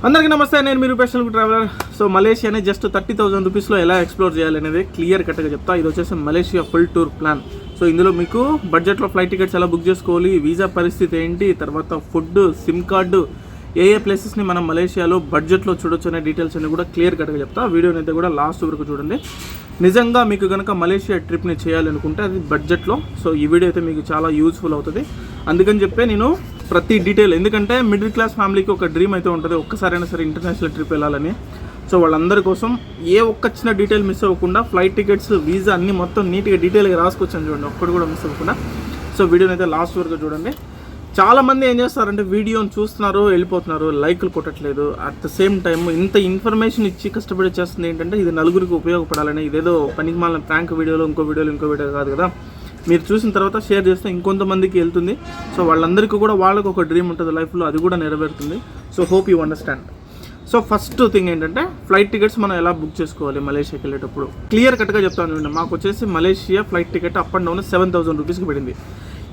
అందరికీ నమస్తే, నేను మీరు స్పెషల్ ట్రావెలర్. సో మలేషియాని జస్ట్ 30,000 రూపీస్లో ఎలా ఎక్స్ప్లోర్ చేయాలి అనేది క్లియర్ కట్గా చెప్తా. ఇది వచ్చేసి Malaysia full tour plan. So ఇందులో మీకు బడ్జెట్లో ఫ్లైట్ టికెట్స్ ఎలా బుక్ చేసుకోవాలి, వీసా పరిస్థితి ఏంటి, తర్వాత ఫుడ్, సిమ్ కార్డు, ఏ ప్లేసెస్ని మనం మలేషియాలో బడ్జెట్లో చూడొచ్చు అనే డీటెయిల్స్ అన్ని కూడా క్లియర్ కట్గా చెప్తా. వీడియోని అయితే కూడా లాస్ట్ వరకు చూడండి. నిజంగా మీకు కనుక మలేషియా ట్రిప్ని చేయాలనుకుంటే అది బడ్జెట్లో. సో ఈ వీడియో అయితే మీకు చాలా యూజ్ఫుల్ అవుతుంది. అందుకని చెప్పే నేను ప్రతి డీటెయిల్, ఎందుకంటే మిడిల్ క్లాస్ ఫ్యామిలీకి ఒక డ్రీమ్ అయితే ఉంటుంది, ఒక్కసారైనా సరే ఇంటర్నేషనల్ ట్రిప్ వెళ్ళాలని. సో వాళ్ళందరి కోసం ఏ ఒక్క చిన్న డీటెయిల్ మిస్ అవ్వకుండా ఫ్లైట్ టికెట్స్, వీసా అన్నీ మొత్తం నీట్గా డీటెయిల్గా రాసుకొచ్చాను చూడండి, ఒక్కటి కూడా మిస్ అవ్వకుండా. సో వీడియోని అయితే లాస్ట్ వరకు చూడండి. చాలామంది ఏం చేస్తారంటే వీడియోని చూస్తున్నారు, వెళ్ళిపోతున్నారు, లైక్లు కొట్టట్లేదు. అట్ ద సేమ్ టైం ఇంత ఇన్ఫర్మేషన్ ఇచ్చి కష్టపడి చేస్తుంది ఏంటంటే ఇది నలుగురికి ఉపయోగపడాలని. ఇదేదో పనికి మాలిన ప్రాంక్ వీడియోలో ఇంకో వీడియో కాదు కదా. మీరు చూసిన తర్వాత షేర్ చేస్తే ఇంకొంతమందికి వెళ్తుంది. సో వాళ్ళందరికీ కూడా వాళ్ళకు ఒక డ్రీమ్ ఉంటుంది లైఫ్లో, అది కూడా నెరవేరుతుంది. So hope you understand. So first thing ఏంటంటే ఫ్లైట్ టికెట్స్ మనం ఎలా బుక్ చేసుకోవాలి మలేషియాకి వెళ్ళేటప్పుడు క్లియర్ కట్గా చెప్తాను చూడండి. మాకు వచ్చేసి Malaysia flight ticket up and down 7,000 రూపీస్కి పడింది.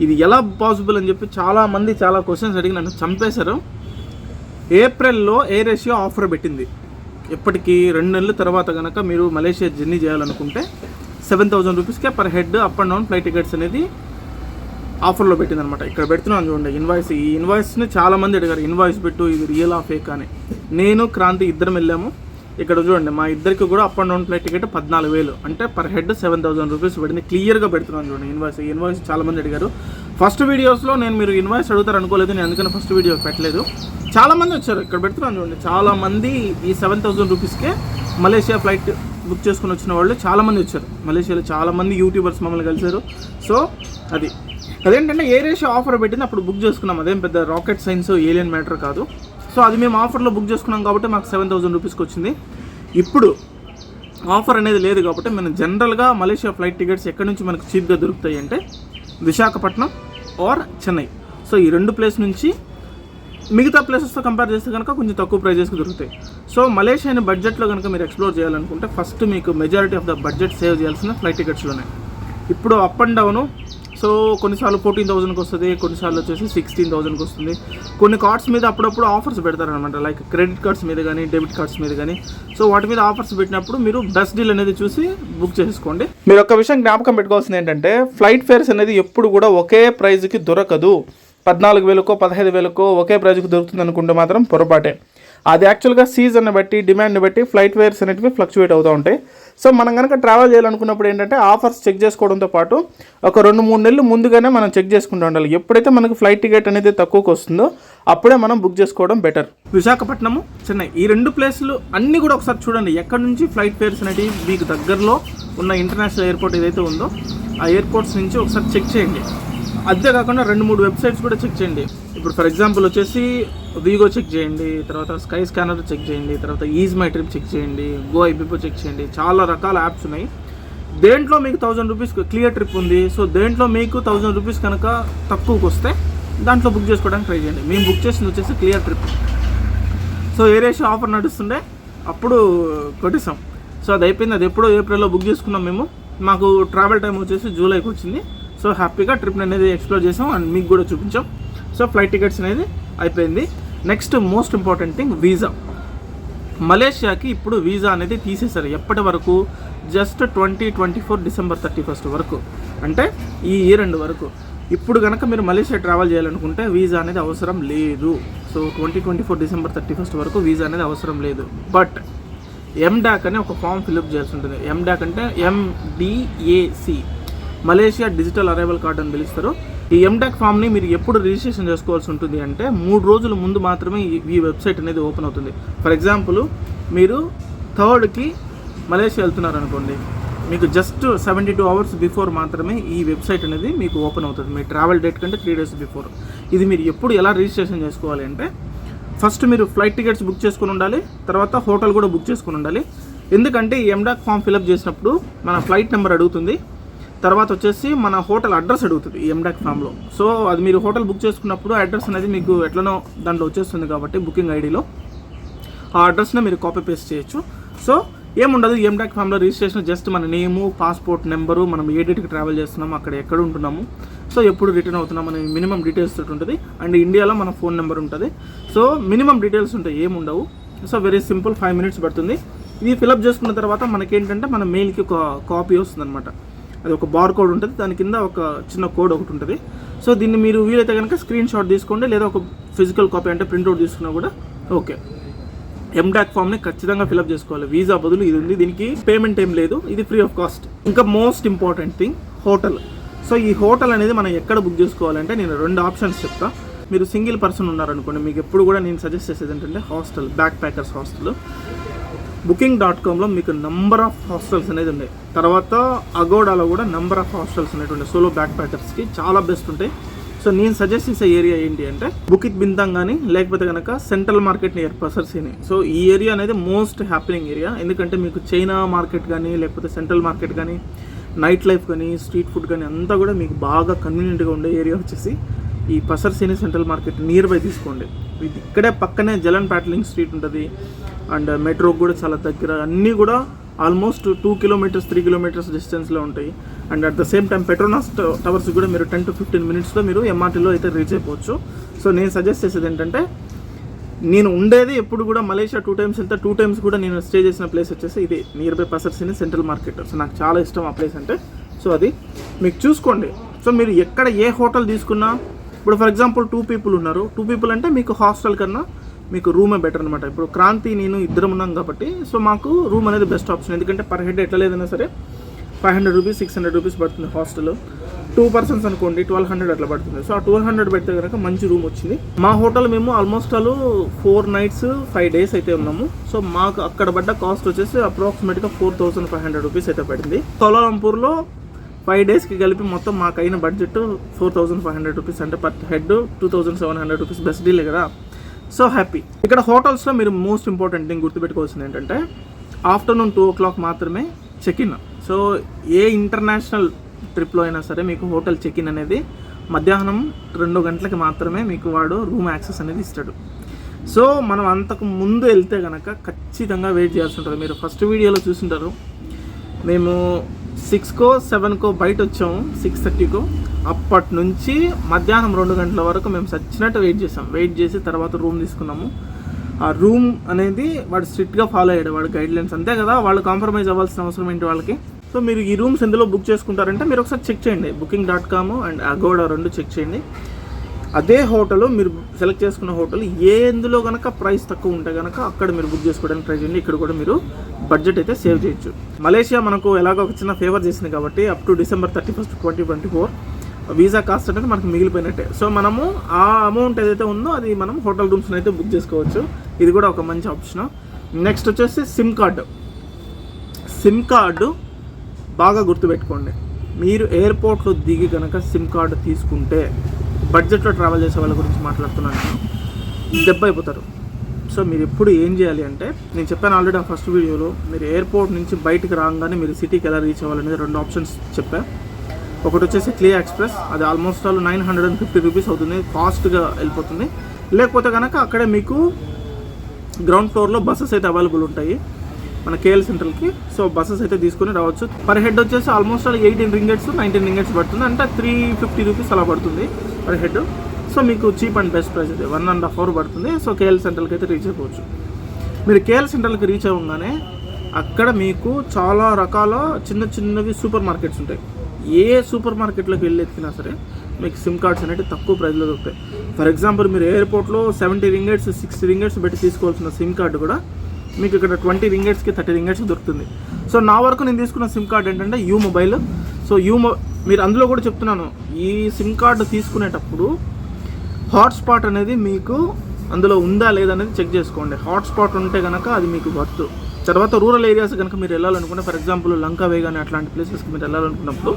ఇది ఎలా పాసిబుల్ అని చెప్పి చాలామంది చాలా క్వశ్చన్స్ అడిగి నన్ను చంపేశారు. ఏప్రిల్లో ఎయిర్ ఏషియా ఆఫర్ పెట్టింది. ఎప్పటికీ 2 నెలల తర్వాత కనుక మీరు మలేషియా జర్నీ చేయాలనుకుంటే 7,000 రూపీస్కే per head up and down flight tickets అనేది ఆఫర్లో పెట్టిందనమాట. ఇక్కడ పెడుతున్నాను చూడండి ఇన్వాయిస్. ఈ ఇన్వాయిస్ని చాలామంది అడిగారు, ఇన్వాయిస్ పెట్టు, ఇది రియల్ ఆ ఫేక్ అని. నేను క్రాంతి ఇద్దరం వెళ్ళాము. ఇక్కడ చూడండి మా ఇద్దరికి కూడా up and down flight ticket 14,000, అంటే పర్ హెడ్ 7,000 రూపీస్ పడింది. క్లియర్గా పెడుతున్నాను చూడండి ఇన్వాయిస్. ఈ ఇన్వాయిస్ చాలామంది అడిగారు. ఫస్ట్ వీడియోస్లో నేను మీరు ఇన్వాయిస్ అడుగుతారు అనుకోలేదు, నేను అందుకని ఫస్ట్ వీడియో పెట్టలేదు. చాలామంది వచ్చారు. ఇక్కడ పెడుతున్నాను చూడండి, చాలామంది ఈ 7,000 రూపీస్కే మలేషియా ఫ్లైట్ బుక్ చేసుకుని వచ్చిన వాళ్ళు చాలామంది వచ్చారు. మలేషియాలో చాలామంది యూట్యూబర్స్ మమ్మల్ని కలిశారు. సో అదేంటంటే ఎయిర్ ఏషియా ఆఫర్ పెట్టింది, అప్పుడు బుక్ చేసుకున్నాం. అదేం పెద్ద రాకెట్ సైన్స్, ఏలియన్ మ్యాటర్ కాదు. సో అది మేము ఆఫర్లో బుక్ చేసుకున్నాం కాబట్టి మాకు 7,000 రూపీస్కి వచ్చింది. ఇప్పుడు ఆఫర్ అనేది లేదు కాబట్టి మనం జనరల్గా మలేషియా ఫ్లైట్ టికెట్స్ ఎక్కడి నుంచి మనకు చీప్గా దొరుకుతాయి అంటే విశాఖపట్నం ఆర్ చెన్నై. సో ఈ 2 ప్లేస్ నుంచి మిగతా ప్లేసెస్తో కంపేర్ చేస్తే కనుక కొంచెం తక్కువ ప్రైజెస్కి దొరుకుతాయి. సో మలేషియాని బడ్జెట్లో కనుక మీరు ఎక్స్ప్లోర్ చేయాలనుకుంటే ఫస్ట్ మీకు majority of the budget save చేయాల్సిన ఫ్లైట్ టికెట్స్లోనే. ఇప్పుడు అప్ అండ్ డౌను సో కొన్నిసార్లు 14,000కి వస్తుంది, కొన్నిసార్లు వచ్చేసి 16,000కి వస్తుంది. కొన్ని కార్డ్స్ మీద అప్పుడప్పుడు ఆఫర్స్ పెడతారనమాట, లైక్ క్రెడిట్ కార్డ్స్ మీద కానీ డెబిట్ కార్డ్స్ మీద కానీ. సో వాటి మీద ఆఫర్స్ పెట్టినప్పుడు మీరు బెస్ట్ డీల్ అనేది చూసి బుక్ చేసుకోండి. మీరు ఒక విషయం జ్ఞాపకం పెట్టుకోవాల్సింది ఏంటంటే ఫ్లైట్ ఫేర్స్ అనేది ఎప్పుడు కూడా ఒకే ప్రైజ్కి దొరకదు. 14,000కో 15,000కో ఒకే ప్రైజ్కి దొరుకుతుంది అనుకుంటే మాత్రం పొరపాటే. అది యాక్చువల్గా సీజన్ని బట్టి, డిమాండ్ని బట్టి ఫ్లైట్ ఫేర్స్ అనేటివి ఫ్లక్చువేట్ అవుతూ ఉంటాయి. సో మనం కనుక ట్రావెల్ చేయాలనుకున్నప్పుడు ఏంటంటే ఆఫర్స్ చెక్ చేసుకోవడంతో పాటు ఒక 2-3 నెలలు ముందుగానే మనం చెక్ చేసుకుంటూ ఉండాలి. ఎప్పుడైతే మనకు ఫ్లైట్ టికెట్ అనేది తక్కువకి వస్తుందో అప్పుడే మనం బుక్ చేసుకోవడం బెటర్. విశాఖపట్నము, చెన్నై ఈ 2 ప్లేసులు అన్నీ కూడా ఒకసారి చూడండి. ఎక్కడి నుంచి ఫ్లైట్ ఫేర్స్ అనేవి మీకు దగ్గరలో ఉన్న ఇంటర్నేషనల్ ఎయిర్పోర్ట్ ఏదైతే ఉందో ఆ ఎయిర్పోర్ట్స్ నుంచి ఒకసారి చెక్ చేయండి. అదే కాకుండా 2-3 వెబ్సైట్స్ కూడా చెక్ చేయండి. ఇప్పుడు ఫర్ ఎగ్జాంపుల్ వచ్చేసి వీగో చెక్ చేయండి, తర్వాత స్కై స్కానర్ చెక్ చేయండి, తర్వాత ఈజ్ మై ట్రిప్ చెక్ చేయండి, గో ఐబిపో చెక్ చేయండి. చాలా రకాల యాప్స్ ఉన్నాయి. దేంట్లో మీకు 1,000 రూపీస్ క్లియర్ ట్రిప్ ఉంది. సో దేంట్లో మీకు 1,000 రూపీస్ కనుక తక్కువకి వస్తే దాంట్లో బుక్ చేసుకోవడానికి ట్రై చేయండి. మేము బుక్ చేసింది వచ్చేసి Cleartrip. So AirAsia offer నడుస్తుండే అప్పుడు కొట్టేసాం. సో అది అయిపోయింది. అది ఎప్పుడో ఏప్రిల్లో బుక్ చేసుకున్నాం మేము. మాకు ట్రావెల్ టైం వచ్చేసి జూలైకి వచ్చింది. సో హ్యాపీగా ట్రిప్ని అనేది ఎక్స్ప్లోర్ చేసాం అండ్ మీకు కూడా చూపించాం. సో ఫ్లైట్ టికెట్స్ అనేది అయిపోయింది. Next most important thing visa. మలేషియాకి ఇప్పుడు వీసా అనేది తీసేశారు. ఎప్పటి వరకు? జస్ట్ 2024 డిసెంబర్ 31 వరకు, అంటే ఈ ఇయర్ ఎండ్ వరకు. ఇప్పుడు కనుక మీరు మలేషియా ట్రావెల్ చేయాలనుకుంటే వీసా అనేది అవసరం లేదు. సో 2024 డిసెంబర్ 31 వరకు వీసా అనేది అవసరం లేదు. బట్ ఎండాక్ అని ఒక ఫామ్ ఫిల్అప్ చేయాల్సి ఉంటుంది. ఎండాక్ అంటే MDAC, Malaysia digital arrival card అని పిలుస్తారు. ఈ ఎండాక్ ఫామ్ని మీరు ఎప్పుడు రిజిస్ట్రేషన్ చేసుకోవాల్సి ఉంటుంది అంటే 3 రోజుల ముందు మాత్రమే ఈ వెబ్సైట్ అనేది ఓపెన్ అవుతుంది. ఫర్ ఎగ్జాంపుల్ మీరు 3rdకి మలేషియా వెళ్తున్నారు అనుకోండి, మీకు జస్ట్ 72 అవర్స్ బిఫోర్ మాత్రమే ఈ వెబ్సైట్ అనేది మీకు ఓపెన్ అవుతుంది, మీ ట్రావెల్ డేట్ కంటే 3 డేస్ బిఫోర్. ఇది మీరు ఎప్పుడు ఎలా రిజిస్ట్రేషన్ చేసుకోవాలి అంటే ఫస్ట్ మీరు ఫ్లైట్ టికెట్స్ బుక్ చేసుకుని ఉండాలి, తర్వాత హోటల్ కూడా బుక్ చేసుకుని ఉండాలి. ఎందుకంటే ఈ ఎండాక్ ఫామ్ ఫిల్అప్ చేసినప్పుడు మన ఫ్లైట్ నెంబర్ అడుగుతుంది, తర్వాత వచ్చేసి మన హోటల్ అడ్రస్ అడుగుతుంది ఈ ఎండాక్ ఫామ్లో. సో అది మీరు హోటల్ బుక్ చేసుకున్నప్పుడు అడ్రస్ అనేది మీకు ఎట్లనో దాంట్లో వచ్చేస్తుంది కాబట్టి బుకింగ్ ఐడిలో ఆ అడ్రస్ని మీరు కాపీ పేస్ట్ చేయొచ్చు. సో ఏముండదు ఎండాక్ ఫామ్లో రిజిస్ట్రేషన్, జస్ట్ మన నేము, పాస్పోర్ట్ నెంబరు, మనం ఏ డేట్కి ట్రావెల్ చేస్తున్నాము, అక్కడ ఎక్కడ ఉంటున్నాము, సో ఎప్పుడు రిటర్న్ అవుతున్నాం అనే మినిమం డీటెయిల్స్ తోటి ఉంటుంది. అండ్ ఇండియాలో మన ఫోన్ నెంబర్ ఉంటుంది. సో మినిమం డీటెయిల్స్ ఉంటాయి, ఏముండవు. సో వెరీ సింపుల్, 5 minutes పడుతుంది. ఇది ఫిలప్ చేసుకున్న తర్వాత మనకేంటంటే మన మెయిల్కి ఒక కాపీ వస్తుంది అనమాట. అది ఒక బార్ కోడ్ ఉంటుంది, దాని కింద ఒక చిన్న కోడ్ ఒకటి ఉంటుంది. సో దీన్ని మీరు వీలైతే కనుక స్క్రీన్ షాట్ తీసుకోండి, లేదా ఒక ఫిజికల్ కాపీ అంటే ప్రింట్అవుట్ తీసుకున్నా కూడా ఓకే. ఎండాక్ ఫామ్ని ఖచ్చితంగా ఫిలప్ చేసుకోవాలి. వీసా బదులు ఇది ఉంది, దీనికి పేమెంట్ ఏం లేదు, ఇది ఫ్రీ ఆఫ్ కాస్ట్. ఇంకా most important thing hotel. So ఈ హోటల్ అనేది మనం ఎక్కడ బుక్ చేసుకోవాలంటే నేను 2 ఆప్షన్స్ చెప్తా. మీరు సింగిల్ పర్సన్ ఉన్నారనుకోండి, మీకు ఎప్పుడు కూడా నేను సజెస్ట్ చేసేది ఏంటంటే హాస్టల్, బ్యాక్ ప్యాకర్స్ హాస్టల్. Booking.comలో మీకు నంబర్ ఆఫ్ హాస్టల్స్ అనేది ఉన్నాయి. తర్వాత అగోడాలో కూడా నంబర్ ఆఫ్ హాస్టల్స్ అనేటువంటి సోలో బ్యాక్ ప్యాకర్స్కి చాలా బెస్ట్ ఉంటాయి. సో నేను సజెస్ట్ చేసే ఏరియా ఏంటి అంటే బుకిత్ బింతాంగ్ కానీ, లేకపోతే కనుక సెంట్రల్ మార్కెట్ నియర్ పసర్సీని. సో ఈ ఏరియా అనేది మోస్ట్ హ్యాపెనింగ్ ఏరియా, ఎందుకంటే మీకు చైనా మార్కెట్ కానీ, లేకపోతే సెంట్రల్ మార్కెట్ కానీ, నైట్ లైఫ్ కానీ, స్ట్రీట్ ఫుడ్ కానీ అంతా కూడా మీకు బాగా కన్వీనియంట్గా ఉండే ఏరియా వచ్చేసి ఈ పసర్సీని సెంట్రల్ మార్కెట్ నియర్ బై తీసుకోండి. ఇది ఇక్కడే పక్కనే జలన్ ప్యాట్లింగ్ స్ట్రీట్ ఉంటుంది, అండ్ మెట్రోకి కూడా చాలా దగ్గర. అన్నీ కూడా ఆల్మోస్ట్ 2 kilometers 3 kilometers డిస్టెన్స్లో ఉంటాయి. And at the same time Petronas towers కూడా మీరు 10 to 15 minutesలో మీరు ఎంఆర్టీలో అయితే రీచ్ అయిపోవచ్చు. సో నేను సజెస్ట్ చేసేది ఏంటంటే, నేను ఉండేది ఎప్పుడు కూడా మలేషియా 2 times వెళ్తే 2 times కూడా నేను స్టే చేసిన ప్లేస్ వచ్చేసి ఇది nearby Pasar Seni central market. So నాకు చాలా ఇష్టం ఆ ప్లేస్ అంటే. సో అది మీకు చూసుకోండి. సో మీరు ఎక్కడ ఏ హోటల్ తీసుకున్నా, ఇప్పుడు ఫర్ ఎగ్జాంపుల్ 2 people ఉన్నారు, 2 people అంటే మీకు హాస్టల్ కన్నా మీకు రూమే బెటర్ అనమాట. ఇప్పుడు క్రాంతి నేను ఇద్దరం ఉన్నాం కాబట్టి సో మాకు రూమ్ అనేది బెస్ట్ ఆప్షన్, ఎందుకంటే పర్ హెడ్ ఎట్లా లేదన్నా సరే 500 rupees 600 rupees పడుతుంది హాస్టల్. 2 persons అనుకోండి 1200 అట్లా పడుతుంది. సో ఆ 1200 పెడితే కనుక మంచి రూమ్ వచ్చింది. మా హోటల్ మేము ఆల్మోస్ట్ 4 nights 5 days అయితే ఉన్నాము. సో మాకు అక్కడ పడ్డ కాస్ట్ వచ్చేసి అప్రాక్సిమేట్గా 4500 rupees అయితే పడింది. కౌలాలంపూర్లో 5 daysకి కలిపి మొత్తం మాకు అయిన బడ్జెట్ 4500 rupees, అంటే పర్ హెడ్ 2700 rupees. బెస్ట్ డీలే కదా. So happy. ఇక్కడ హోటల్స్లో మీరు మోస్ట్ ఇంపార్టెంట్ థింగ్ గుర్తుపెట్టుకోవాల్సింది ఏంటంటే ఆఫ్టర్నూన్ 2 o'clock మాత్రమే చెక్-ఇన్. సో ఏ ఇంటర్నేషనల్ ట్రిప్లో అయినా సరే మీకు హోటల్ చెక్-ఇన్ అనేది మధ్యాహ్నం 2 గంటలకి మాత్రమే మీకు వాడు రూమ్ యాక్సెస్ అనేది ఇస్తాడు. సో మనం అంతకు ముందు వెళ్తే కనుక ఖచ్చితంగా వెయిట్ చేయాల్సి ఉంటుంది. మీరు ఫస్ట్ వీడియోలో చూసింటారు, మేము 6కో 7కో బయట వచ్చాము, 6:30కో. అప్పటి నుంచి మధ్యాహ్నం 2 గంటల వరకు మేము సచ్చినట్టు వెయిట్ చేసి తర్వాత రూమ్ తీసుకున్నాము. ఆ రూమ్ అనేది వాడు స్ట్రిక్ట్గా ఫాలో అయ్యాడు, వాడు గైడ్లైన్స్, అంతే కదా, వాళ్ళు కాంప్రమైజ్ అవ్వాల్సిన అవసరం ఏంటి వాళ్ళకి. సో మీరు ఈ రూమ్స్ ఎందులో బుక్ చేసుకుంటారంటే మీరు ఒకసారి చెక్ చేయండి, Booking.com అండ్ అగోడా 2 చెక్ చేయండి. అదే హోటల్ మీరు సెలెక్ట్ చేసుకున్న హోటల్ ఎందులో కనుక ప్రైస్ తక్కువ ఉంటే కనుక అక్కడ మీరు బుక్ చేసుకోవడానికి ట్రై చేయండి. ఇక్కడ కూడా మీరు బడ్జెట్ అయితే సేవ్ చేయొచ్చు. మలేషియా మనకు ఎలాగో ఒక చిన్న ఫేవర్ చేసింది కాబట్టి up to December 31st 2024 visa cost అనేది మనకు మిగిలిపోయినట్టే. సో మనము ఆ అమౌంట్ ఏదైతే ఉందో అది మనం హోటల్ రూమ్స్ని అయితే బుక్ చేసుకోవచ్చు. ఇది కూడా ఒక మంచి ఆప్షన్. నెక్స్ట్ వచ్చేసి సిమ్ కార్డు బాగా గుర్తుపెట్టుకోండి. మీరు ఎయిర్పోర్ట్లో దిగి కనుక సిమ్ కార్డు తీసుకుంటే, బడ్జెట్లో ట్రావెల్ చేసే వాళ్ళ గురించి మాట్లాడుతున్నాను నేను, దెబ్బ అయిపోతారు. సో మీరు ఎప్పుడు ఏం చేయాలి అంటే, నేను చెప్పాను ఆల్రెడీ ఆ ఫస్ట్ వీడియోలో, మీరు ఎయిర్పోర్ట్ నుంచి బయటకు రాగానే మీరు సిటీకి ఎలా రీచ్ అవ్వాలనేది 2 ఆప్షన్స్ చెప్పా. ఒకటి వచ్చేసి క్లియర్ ఎక్స్ప్రెస్, అది ఆల్మోస్ట్ 950 rupees అవుతుంది, ఫాస్ట్గా వెళ్ళిపోతుంది. లేకపోతే కనుక అక్కడే మీకు గ్రౌండ్ ఫ్లోర్లో బస్సెస్ అయితే అవైలబుల్ ఉంటాయి మన కేఎల్ సెంట్రల్కి. సో బస్సెస్ అయితే తీసుకుని రావచ్చు. పర్ హెడ్ వచ్చేసి ఆల్మోస్ట్ 18 ringgits 19 ringgits పడుతుంది, అంటే 350 rupees అలా పడుతుంది పర్ హెడ్. సో మీకు చీప్ అండ్ బెస్ట్ ప్రైస్ అయితే 1.5 hour పడుతుంది. సో కేఎల్ సెంట్రల్కి అయితే రీచ్ అయిపోవచ్చు. మీరు కేఎల్ సెంట్రల్కి రీచ్ అవ్వగానే అక్కడ మీకు చాలా రకాల చిన్నవి సూపర్ మార్కెట్స్ ఉంటాయి. ఏ సూపర్ మార్కెట్లోకి వెళ్ళి ఎత్తినా సరే మీకు సిమ్ కార్డ్స్ అనేవి తక్కువ ప్రైస్లో దొరుకుతాయి. ఫర్ ఎగ్జాంపుల్ మీరు ఎయిర్పోర్ట్లో 70 ringgits 60 ringgits పెట్టి తీసుకోవాల్సిన సిమ్ కార్డు కూడా మీకు ఇక్కడ 20 ringgitsకి 30 ringgitsకి దొరుకుతుంది. సో నా వరకు నేను తీసుకున్న సిమ్ కార్డ్ ఏంటంటే యూ మొబైల్. సో మీరు అందులో కూడా చెప్తున్నాను, ఈ సిమ్ కార్డు తీసుకునేటప్పుడు హాట్స్పాట్ అనేది మీకు అందులో ఉందా లేదా అనేది చెక్ చేసుకోండి. హాట్స్పాట్ ఉంటే కనుక అది మీకు వర్త్. తర్వాత రూరల్ ఏరియాస్ కనుక మీరు వెళ్ళాలనుకుంటే, ఫర్ ఎగ్జాంపుల్ లంకావే కానీ అట్లాంటి ప్లేసెస్కి మీరు వెళ్ళాలనుకున్నప్పుడు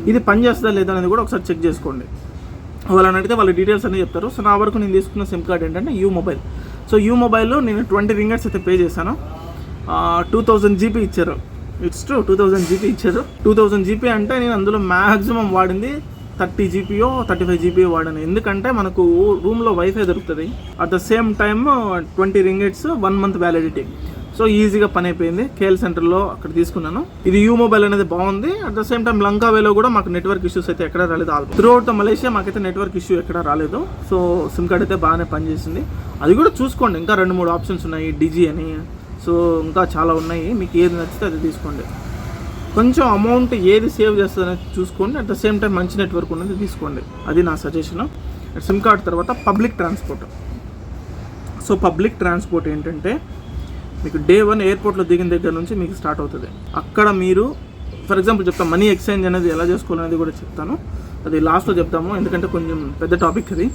ఇది పనిచేస్తుందా లేదా అనేది కూడా ఒకసారి చెక్ చేసుకోండి. వాళ్ళని అడిగితే వాళ్ళ డీటెయిల్స్ అనేది చెప్తారు. సో నా వరకు నేను తీసుకున్న సిమ్ కార్డ్ ఏంటంటే యూ మొబైల్. సో యూ మొబైల్లో నేను 20 ringgits అయితే పే చేశాను. 2000 GB ఇచ్చారు. ఇట్స్ ట్రూ, 2000 GB ఇచ్చారు. 2000 GB అంటే నేను అందులో మ్యాక్సిమం వాడింది 30 GB 35 GB వాడాను. ఎందుకంటే మనకు రూమ్లో వైఫై దొరుకుతుంది. At the same time 20 ringgits 1 month validity. So ఈజీగా పని అయిపోయింది. కేఎల్ సెంటర్లో అక్కడ తీసుకున్నాను. ఇది యూ మొబైల్ అనేది బాగుంది. అట్ ద సేమ్ టైం లంకావేలో కూడా మాకు నెట్వర్క్ ఇష్యూస్ అయితే ఎక్కడ రాలేదు. త్రూ అవుట్ మలేషియా మాకైతే నెట్వర్క్ ఇష్యూ ఎక్కడ రాలేదు. సో సిమ్ కార్డ్ అయితే బాగానే పనిచేసింది. అది కూడా చూసుకోండి, ఇంకా 2-3 ఆప్షన్స్ ఉన్నాయి, డిజీ అని. సో ఇంకా చాలా ఉన్నాయి, మీకు ఏది నచ్చితే అది తీసుకోండి. కొంచెం అమౌంట్ ఏది సేవ్ చేస్తుందని చూసుకోండి. అట్ ద సేమ్ టైం మంచి నెట్వర్క్ ఉన్నది తీసుకోండి, అది నా సజెషను. సిమ్ కార్డ్ తర్వాత public transport. So public transport ఏంటంటే మీకు డే 1 ఎయిర్పోర్ట్లో దిగిన దగ్గర నుంచి మీకు స్టార్ట్ అవుతుంది. అక్కడ మీరు ఫర్ ఎగ్జాంపుల్ చెప్తాను, మనీ ఎక్స్చేంజ్ అనేది ఎలా చేసుకోవాలనేది కూడా చెప్తాను. అది లాస్ట్లో చెప్తాము, ఎందుకంటే కొంచెం పెద్ద టాపిక్ అది.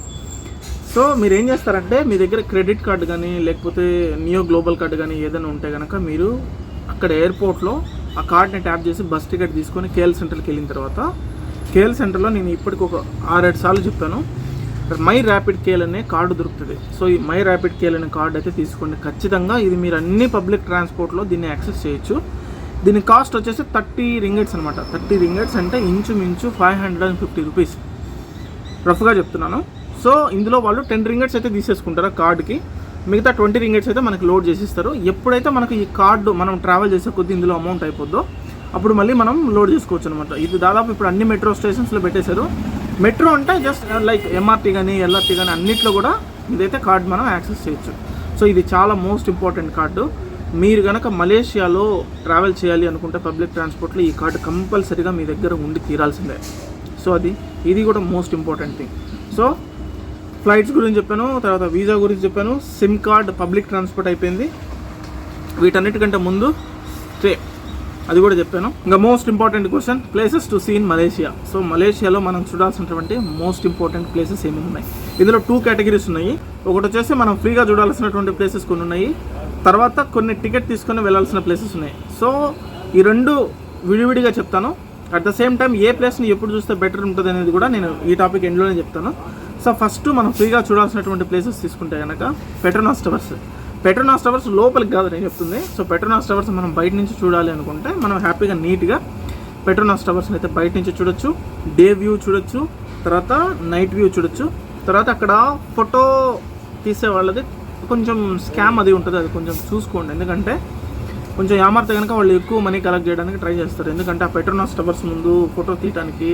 సో మీరు ఏం చేస్తారంటే మీ దగ్గర క్రెడిట్ కార్డు కానీ లేకపోతే నియో గ్లోబల్ కార్డు కానీ ఏదైనా ఉంటే కనుక మీరు అక్కడ ఎయిర్పోర్ట్లో ఆ కార్డ్ని ట్యాప్ చేసి బస్ టికెట్ తీసుకొని కేఎల్ సెంటర్కి వెళ్ళిన తర్వాత కేఎల్ సెంటర్లో నేను ఇప్పటికి ఒక 6-7 సార్లు చెప్పాను, మై ర్యాపిడ్ కేల్ అనే కార్డు దొరుకుతుంది. సో ఈ మై ర్యాపిడ్ కేల్ అనే కార్డు అయితే తీసుకోండి ఖచ్చితంగా. ఇది మీరు అన్ని పబ్లిక్ ట్రాన్స్పోర్ట్లో దీన్ని యాక్సెస్ చేయొచ్చు. దీని కాస్ట్ వచ్చేసి 30 రింగెట్స్ అనమాట. 30 రింగెట్స్ అంటే ఇంచుమించు 550 రూపీస్ రఫ్గా చెప్తున్నాను. సో ఇందులో వాళ్ళు 10 రింగెట్స్ అయితే తీసేసుకుంటారు కార్డుకి, మిగతా 20 రింగెట్స్ అయితే మనకి లోడ్ చేసిస్తారు. ఎప్పుడైతే మనకి ఈ కార్డు మనం ట్రావెల్ చేసే కొద్దీ ఇందులో అమౌంట్ అయిపోద్దో అప్పుడు మళ్ళీ మనం లోడ్ చేసుకోవచ్చు అనమాట. ఇది దాదాపు ఇప్పుడు అన్ని మెట్రో స్టేషన్స్లో పెట్టేశారు. మెట్రో అంటే జస్ట్ లైక్ ఎంఆర్టీ కానీ ఎల్ఆర్టీ కానీ అన్నిట్లో కూడా ఇదైతే కార్డు మనం యాక్సెస్ చేయొచ్చు. సో ఇది చాలా మోస్ట్ ఇంపార్టెంట్ కార్డు. మీరు కనుక మలేషియాలో ట్రావెల్ చేయాలి అనుకుంటే పబ్లిక్ ట్రాన్స్పోర్ట్లో ఈ కార్డు కంపల్సరీగా మీ దగ్గర ఉండి తీరాల్సిందే. సో ఇది కూడా most important thing. So flights గురించి చెప్పాను, తర్వాత వీసా గురించి చెప్పాను, సిమ్ కార్డ్, పబ్లిక్ ట్రాన్స్పోర్ట్ అయిపోయింది. వీటన్నిటికంటే ముందు స్టే అది కూడా చెప్పాను. ఇంకా most important question, places to see in Malaysia. So మలేషియాలో మనం చూడాల్సినటువంటి మోస్ట్ ఇంపార్టెంట్ ప్లేసెస్ ఏమేమి ఉన్నాయి? ఇందులో 2 కేటగిరీస్ ఉన్నాయి. ఒకటి వచ్చేసి మనం ఫ్రీగా చూడాల్సినటువంటి ప్లేసెస్ కొన్ని ఉన్నాయి, తర్వాత కొన్ని టికెట్ తీసుకొని వెళ్ళాల్సిన ప్లేసెస్ ఉన్నాయి. సో ఈ 2 విడివిడిగా చెప్తాను. అట్ ద సేమ్ టైం ఏ ప్లేస్ని ఎప్పుడు చూస్తే బెటర్ ఉంటుంది అనేది కూడా నేను ఈ టాపిక్ ఎండ్లోనే చెప్తాను. సో ఫస్ట్ మనం ఫ్రీగా చూడాల్సినటువంటి ప్లేసెస్ తీసుకుంటే కనుక పెట్రోనాస్ టవర్స్ లోపలికి కాదు నేను చెప్తుంది. సో పెట్రోనాస్ టవర్స్ మనం బయట నుంచి చూడాలి అనుకుంటే మనం హ్యాపీగా నీట్గా పెట్రోనాస్ టవర్స్ని అయితే బయట నుంచి చూడొచ్చు. డే వ్యూ చూడొచ్చు, తర్వాత నైట్ వ్యూ చూడొచ్చు. తర్వాత అక్కడ ఫోటో తీసే వాళ్ళది కొంచెం స్కామ్ అది ఉంటుంది, అది కొంచెం చూసుకోండి. ఎందుకంటే కొంచెం ఏమారితే కనుక వాళ్ళు ఎక్కువ మనీ కలెక్ట్ చేయడానికి ట్రై చేస్తారు. ఎందుకంటే ఆ పెట్రోనాస్ టవర్స్ ముందు ఫోటో తీయడానికి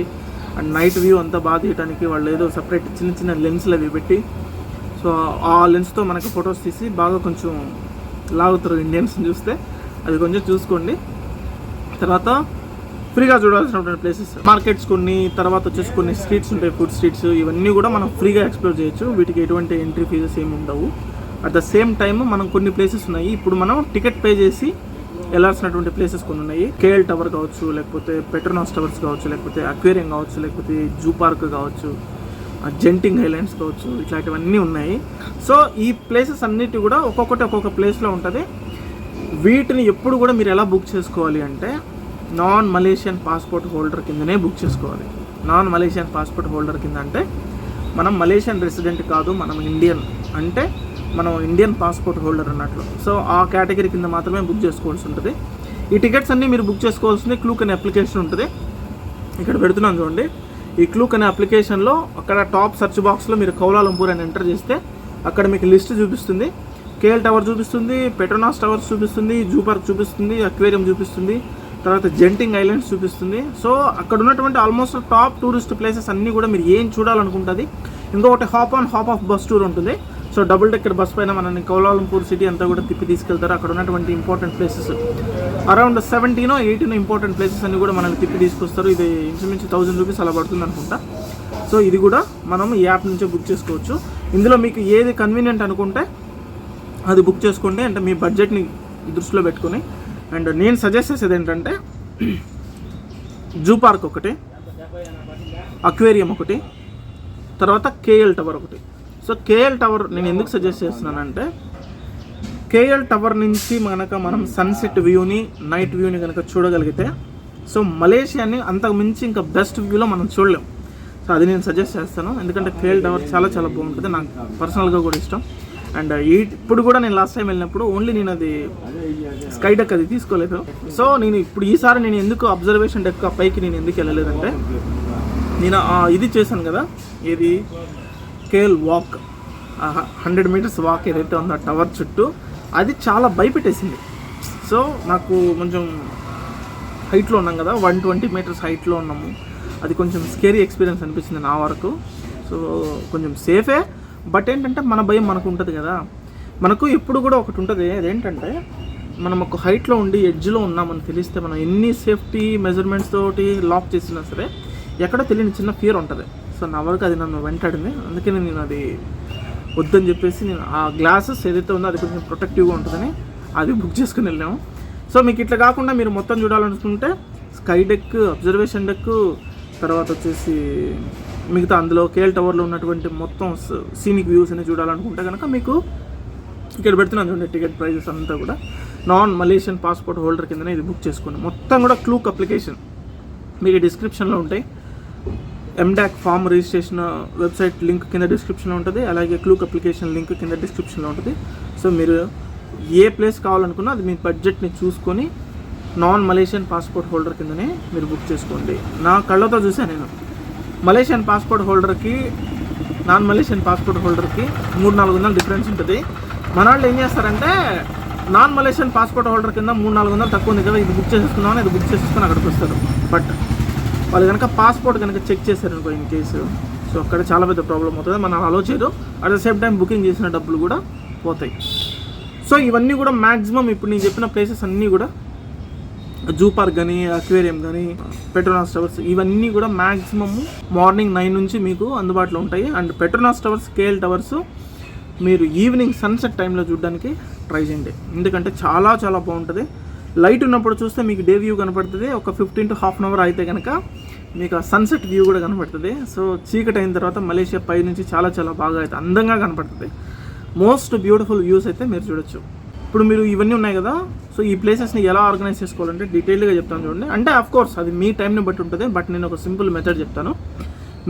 అండ్ నైట్ వ్యూ అంతా బాగా తీయడానికి వాళ్ళు ఏదో సపరేట్ చిన్న లెన్స్లు అవి పెట్టి, సో ఆ లెన్స్తో మనకి ఫొటోస్ తీసి బాగా కొంచెం లాగుతారు ఇండియన్స్ని చూస్తే. అది కొంచెం చూసుకోండి. తర్వాత ఫ్రీగా చూడాల్సినటువంటి ప్లేసెస్ మార్కెట్స్ కొన్ని, తర్వాత వచ్చేసి కొన్ని స్ట్రీట్స్ ఉంటాయి, ఫుడ్ స్ట్రీట్స్. ఇవన్నీ కూడా మనం ఫ్రీగా ఎక్స్ప్లోర్ చేయొచ్చు. వీటికి ఎటువంటి ఎంట్రీ ఫీజెస్ ఏమి ఉండవు. అట్ ద సేమ్ టైమ్ మనం కొన్ని ప్లేసెస్ ఉన్నాయి, ఇప్పుడు మనం టికెట్ పే చేసి వెళ్ళాల్సినటువంటి ప్లేసెస్ కొన్ని ఉన్నాయి. కేఎల్ టవర్ కావచ్చు, లేకపోతే పెట్రోనాస్ టవర్స్ కావచ్చు, లేకపోతే అక్వేరియం కావచ్చు, లేకపోతే జూ పార్క్ కావచ్చు, జెంటింగ్ ఐలాండ్స్ కావచ్చు, ఇట్లాంటివన్నీ ఉన్నాయి. సో ఈ ప్లేసెస్ అన్నిటి కూడా ఒక్కొక్క ప్లేస్లో ఉంటుంది. వీటిని ఎప్పుడు కూడా మీరు ఎలా బుక్ చేసుకోవాలి అంటే నాన్ మలేషియన్ పాస్పోర్ట్ హోల్డర్ కిందనే బుక్ చేసుకోవాలి. నాన్ మలేషియన్ పాస్పోర్ట్ హోల్డర్ కింద అంటే మనం మలేషియన్ రెసిడెంట్ కాదు, మనం ఇండియన్, అంటే మనం ఇండియన్ పాస్పోర్ట్ హోల్డర్ అన్నట్లు. సో ఆ కేటగిరీ కింద మాత్రమే బుక్ చేసుకోవాల్సి ఉంటుంది. ఈ టికెట్స్ అన్నీ మీరు బుక్ చేసుకోవాల్సింది క్లూక్ అనే అప్లికేషన్ ఉంటుంది. ఇక్కడ పెడుతున్నాను చూడండి. ఈ క్లూక్ అనే అప్లికేషన్లో అక్కడ టాప్ సెర్చ్ బాక్స్లో మీరు కౌలాలంపూర్ అని ఎంటర్ చేస్తే అక్కడ మీకు లిస్ట్ చూపిస్తుంది. కేఎల్ టవర్ చూపిస్తుంది, పెట్రోనాస్ టవర్స్ చూపిస్తుంది, జూ పార్క్ చూపిస్తుంది, అక్వేరియం చూపిస్తుంది, తర్వాత జెంటింగ్ ఐలాండ్స్ చూపిస్తుంది. సో అక్కడ ఉన్నటువంటి ఆల్మోస్ట్ టాప్ టూరిస్ట్ ప్లేసెస్ అన్నీ కూడా మీరు ఏం చూడాలనుకుంటుంది. ఇంకొకటి hop on hop of bus tour ఉంటుంది. సో డబుల్ డెక్కర్ బస్ పైన మనల్ని కౌలాలంపూర్ సిటీ అంతా కూడా తిప్పి తీసుకెళ్తారు. అక్కడ ఉన్నటువంటి important places around 17-18 important places అన్ని కూడా మనల్ని తిప్పి తీసుకొస్తారు. ఇది ఇంచుమించు 1000 రూపీస్ అలా పడుతుంది అనుకుంటా. సో ఇది కూడా మనం ఈ యాప్ నుంచే బుక్ చేసుకోవచ్చు. ఇందులో మీకు ఏది కన్వీనియంట్ అనుకుంటే అది బుక్ చేసుకోండి, అంటే మీ బడ్జెట్ని దృష్టిలో పెట్టుకొని. అండ్ నేను సజెస్ట్ చేసేది ఏంటంటే జూ పార్క్ ఒకటి, అక్వేరియం ఒకటి, తర్వాత కేఎల్ టవర్ ఒకటి. సో కేఎల్ టవర్ నేను ఎందుకు సజెస్ట్ చేస్తున్నానంటే కేఎల్ టవర్ నుంచి మనం సన్సెట్ వ్యూని, నైట్ వ్యూని కనుక చూడగలిగితే సో మలేషియాని అంతకు మించి ఇంకా బెస్ట్ వ్యూలో మనం చూడలేం. సో అది నేను సజెస్ట్ చేస్తాను. ఎందుకంటే కేఎల్ టవర్ చాలా చాలా బాగుంటుంది, నాకు పర్సనల్గా కూడా ఇష్టం. అండ్ ఇప్పుడు కూడా నేను లాస్ట్ టైం వెళ్ళినప్పుడు ఓన్లీ నేను అది స్కై డెక్ అది తీసుకోలేదు. సో నేను ఇప్పుడు ఈసారి నేను ఎందుకు అబ్జర్వేషన్ డెక్ పైకి నేను ఎందుకు వెళ్ళలేదంటే నేను ఇది చేశాను కదా, ఇది కేఎల్ వాక్, 100 మీటర్స్ వాక్ ఏదైతే ఉందో టవర్ చుట్టూ, అది చాలా భయపెట్టేసింది. సో నాకు కొంచెం హైట్లో ఉన్నాం కదా, 120 meters హైట్లో ఉన్నాము. అది కొంచెం స్కేరీ ఎక్స్పీరియన్స్ అనిపించింది నా వరకు. సో కొంచెం సేఫే, బట్ ఏంటంటే మన భయం మనకు ఉంటుంది కదా. మనకు ఎప్పుడు కూడా ఒకటి ఉంటుంది, అదేంటంటే మనం ఒక హైట్లో ఉండి ఎడ్జ్లో ఉన్నామని తెలిస్తే మనం ఎన్ని సేఫ్టీ మెజర్మెంట్స్ తోటి లాక్ చేసినా సరే ఎక్కడో తెలియని చిన్న ఫియర్ ఉంటుంది. సో నా వరకు అది నన్ను వెంటాడింది. అందుకని నేను అది వద్దని చెప్పేసి నేను ఆ గ్లాసెస్ ఏదైతే ఉందో అది కొంచెం ప్రొటెక్టివ్గా ఉంటుందని అది బుక్ చేసుకుని వెళ్ళాము. సో మీకు ఇట్లా కాకుండా మీరు మొత్తం చూడాలనుకుంటే స్కై డెక్, అబ్జర్వేషన్ డెక్, తర్వాత వచ్చేసి మిగతా అందులో కేఎల్ టవర్లో ఉన్నటువంటి మొత్తం సీనిక్ వ్యూస్ అని చూడాలనుకుంటే కనుక మీకు ఇక్కడ పెడుతున్నాను చూడండి. టికెట్ ప్రైజెస్ అంతా కూడా నాన్ మలేషియన్ పాస్పోర్ట్ హోల్డర్ కిందనే ఇది బుక్ చేసుకోండి. మొత్తం కూడా క్లూక్ అప్లికేషన్ మీకు డిస్క్రిప్షన్లో ఉంటాయి. MDAC form registration website link కింద డిస్క్రిప్షన్లో ఉంటుంది, అలాగే క్లూక్ అప్లికేషన్ లింక్ కింద డిస్క్రిప్షన్లో ఉంటుంది. సో మీరు ఏ ప్లేస్ కావాలనుకున్నా అది మీ బడ్జెట్ని చూసుకొని నాన్ మలేషియన్ పాస్పోర్ట్ హోల్డర్ కిందనే మీరు బుక్ చేసుకోండి. నా కళ్ళతో చూసాను నేను. మలేషియన్ పాస్పోర్ట్ హోల్డర్కి నాన్ మలేషియన్ పాస్పోర్ట్ హోల్డర్కి 300-400 డిఫరెన్స్ ఉంటుంది. మన వాళ్ళు ఏం చేస్తారంటే నాన్ మలేషియన్ పాస్పోర్ట్ హోల్డర్ కింద 300-400 తక్కువ ఉంది కదా, ఇది బుక్ చేసేసుకుందామని ఇది బుక్ చేసేసుకొని అక్కడికి వస్తారు. బట్ వాళ్ళు కనుక పాస్పోర్ట్ కనుక చెక్ చేశారనుకో ఇన్ కేసు, సో అక్కడ చాలా పెద్ద ప్రాబ్లం అవుతుంది. మనం అలో చేయరు. At the same time booking చేసిన డబ్బులు కూడా పోతాయి. సో ఇవన్నీ కూడా మ్యాక్సిమం ఇప్పుడు నేను చెప్పిన ప్లేసెస్ అన్నీ కూడా జూ పార్క్ కానీ, అక్వేరియం కానీ, పెట్రోనాస్ టవర్స్, ఇవన్నీ కూడా మ్యాక్సిమమ్ మార్నింగ్ 9 నుంచి మీకు అందుబాటులో ఉంటాయి. And Petronas towers, KL towers మీరు ఈవినింగ్ సన్సెట్ టైంలో చూడడానికి ట్రై చేయండి. ఎందుకంటే చాలా చాలా బాగుంటుంది. లైట్ ఉన్నప్పుడు చూస్తే మీకు డే వ్యూ కనపడుతుంది. ఒక 15 to half an hour అయితే కనుక మీకు ఆ సన్సెట్ వ్యూ కూడా కనపడుతుంది. సో చీకటి అయిన తర్వాత మలేషియా పై నుంచి చాలా చాలా బాగా అయితే అందంగా కనపడుతుంది. మోస్ట్ బ్యూటిఫుల్ వ్యూస్ అయితే మీరు చూడొచ్చు. ఇప్పుడు మీరు ఇవన్నీ ఉన్నాయి కదా, సో ఈ ప్లేసెస్ని ఎలా ఆర్గనైజ్ చేసుకోవాలంటే డీటెయిల్గా చెప్తాను చూడండి. అంటే ఆఫ్కోర్స్ అది మీ టైంని బట్టి ఉంటుంది, బట్ నేను ఒక సింపుల్ మెథడ్ చెప్తాను.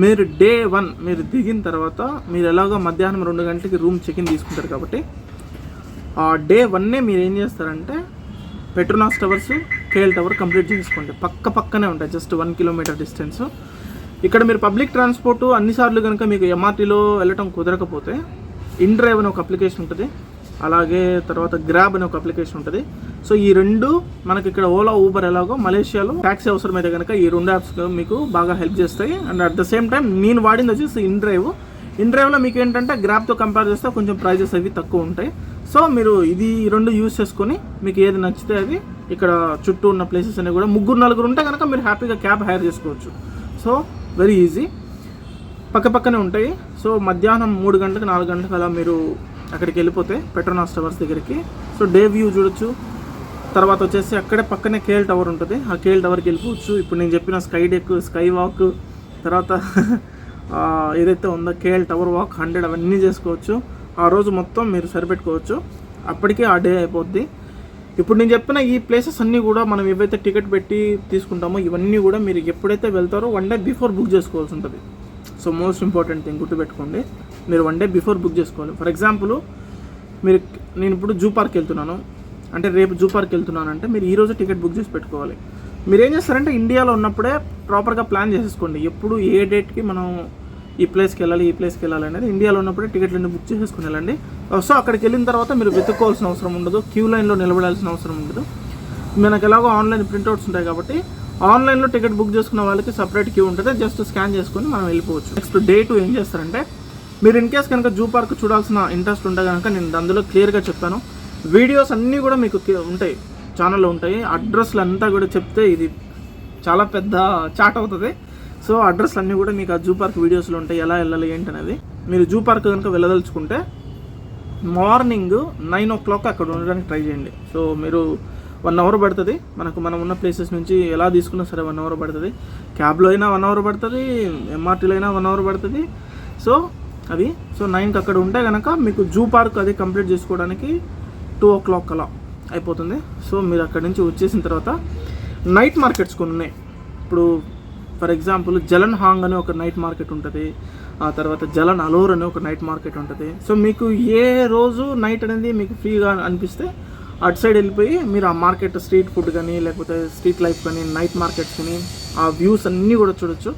మీరు Day 1 మీరు దిగిన తర్వాత మీరు ఎలాగో మధ్యాహ్నం 2 గంటలకి రూమ్ చెక్-ఇన్ తీసుకుంటారు కాబట్టి ఆ Day 1 మీరు ఏం చేస్తారంటే Petronas towers, KL tower complete చేసుకోండి. పక్కనే ఉంటాయి, జస్ట్ 1 kilometer డిస్టెన్స్. ఇక్కడ మీరు పబ్లిక్ ట్రాన్స్పోర్ట్ అన్నిసార్లు కనుక మీకు MRTలో వెళ్ళటం కుదరకపోతే InDrive అనే ఒక అప్లికేషన్ ఉంటుంది, అలాగే తర్వాత గ్రాబ్ అనే ఒక అప్లికేషన్ ఉంటుంది. సో ఈ రెండు మనకి ఇక్కడ ఓలా, ఊబర్ ఎలాగో మలేషియాలో ట్యాక్సీ అవసరమైతే కనుక ఈ 2 యాప్స్ మీకు బాగా హెల్ప్ చేస్తాయి. And at the same time నేను వాడింది వచ్చేసి InDriveలో మీకు ఏంటంటే గ్రాబ్తో కంపేర్ చేస్తే కొంచెం ప్రైజెస్ అవి తక్కువ ఉంటాయి. సో మీరు ఇది 2 యూజ్ చేసుకొని మీకు ఏది నచ్చితే అది ఇక్కడ చుట్టూ ఉన్న ప్లేసెస్ అనేవి కూడా 3-4 ఉంటే కనుక మీరు హ్యాపీగా క్యాబ్ హైర్ చేసుకోవచ్చు. సో వెరీ ఈజీ, పక్కనే ఉంటాయి. సో మధ్యాహ్నం 3 గంటలకు 4 గంటలకు అలా మీరు అక్కడికి వెళ్ళిపోతే పెట్రోనాస్ టవర్స్ దగ్గరికి సో డే వ్యూ చూడొచ్చు. తర్వాత వచ్చేసి అక్కడే పక్కనే కేఎల్ టవర్ ఉంటుంది, ఆ కేఎల్ టవర్కి వెళ్ళిపోవచ్చు. ఇప్పుడు నేను చెప్పిన స్కై డెక్, స్కై వాక్, తర్వాత ఏదైతే ఉందో కేఎల్ టవర్ వాక్ 100 అవన్నీ చేసుకోవచ్చు. ఆ రోజు మొత్తం మీరు సరిపెట్టుకోవచ్చు. అప్పటికే ఆ డే అయిపోద్ది. ఇప్పుడు నేను చెప్పిన ఈ ప్లేసెస్ అన్నీ కూడా మనం ఏవైతే టికెట్ పెట్టి తీసుకుంటామో ఇవన్నీ కూడా మీరు ఎప్పుడైతే వెళ్తారో 1 day బిఫోర్ బుక్ చేసుకోవాల్సి ఉంటుంది. సో మోస్ట్ ఇంపార్టెంట్ థింగ్ గుర్తుపెట్టుకోండి, మీరు 1 day బిఫోర్ బుక్ చేసుకోవాలి. ఫర్ ఎగ్జాంపుల్ నేను ఇప్పుడు జూ పార్క్ వెళ్తున్నాను అంటే, రేపు జూ పార్క్ వెళ్తున్నాను అంటే మీరు ఈరోజు టికెట్ బుక్ చేసి పెట్టుకోవాలి. మీరు ఏం చేస్తారంటే ఇండియాలో ఉన్నప్పుడే ప్రాపర్గా ప్లాన్ చేసేసుకోండి. ఎప్పుడు ఏ డేట్కి మనం ఈ ప్లేస్కి వెళ్ళాలి అనేది ఇండియాలో ఉన్నప్పుడే టికెట్లన్నీ బుక్ చేసేసుకుని వెళ్ళండి. సో అక్కడికి వెళ్ళిన తర్వాత మీరు వెతుక్కోవాల్సిన అవసరం ఉండదు, క్యూ లైన్లో నిలబడాల్సిన అవసరం ఉండదు. మనకు ఎలాగో ఆన్లైన్ ప్రింట్అవుట్స్ ఉంటాయి కాబట్టి ఆన్లైన్లో టికెట్ బుక్ చేసుకున్న వాళ్ళకి సపరేట్ క్యూ ఉంటుంది, జస్ట్ స్కాన్ చేసుకొని మనం వెళ్ళిపోవచ్చు. నెక్స్ట్ Day 2 ఏం చేస్తారంటే మీరు ఇన్ కేస్ కనుక జూ పార్క్ చూడాల్సిన ఇంట్రెస్ట్ ఉంటే కనుక నేను అందులో క్లియర్గా చెప్తాను. వీడియోస్ అన్నీ కూడా మీకు ఉంటాయి, ఛానల్లో ఉంటాయి. అడ్రస్లు అంతా కూడా చెప్తే ఇది చాలా పెద్ద చాట్ అవుతుంది. సో అడ్రస్లు అన్నీ కూడా మీకు ఆ జూ పార్క్ వీడియోస్లో ఉంటాయి, ఎలా వెళ్ళాలి ఏంటనేది. మీరు జూ పార్క్ కనుక వెళ్ళదలుచుకుంటే మార్నింగ్ 9 o'clock అక్కడ ఉండడానికి ట్రై చేయండి. సో మీరు 1 hour పడుతుంది. మనం ఉన్న ప్లేసెస్ నుంచి ఎలా తీసుకున్నా సరే 1 hour పడుతుంది. క్యాబ్లో అయినా 1 hour పడుతుంది, MRTలో అయినా 1 hour పడుతుంది. సో 9కి అక్కడ ఉంటే కనుక మీకు జూ పార్క్ అది కంప్లీట్ చేసుకోవడానికి 2 o'clock అలా అయిపోతుంది. సో మీరు అక్కడి నుంచి వచ్చేసిన తర్వాత నైట్ మార్కెట్స్ కొన్ని ఉన్నాయి. ఇప్పుడు ఫర్ ఎగ్జాంపుల్ జలన్ హాంగ్ అనే ఒక నైట్ మార్కెట్ ఉంటుంది, ఆ తర్వాత జలన్ అలోర్ అనే ఒక నైట్ మార్కెట్ ఉంటుంది. సో మీకు ఏ రోజు నైట్ అనేది మీకు ఫ్రీగా అనిపిస్తే అటు సైడ్ వెళ్ళిపోయి మీరు ఆ మార్కెట్ స్ట్రీట్ ఫుడ్ కానీ లేకపోతే స్ట్రీట్ లైఫ్ కానీ నైట్ మార్కెట్స్ కానీ ఆ వ్యూస్ అన్నీ కూడా చూడొచ్చు.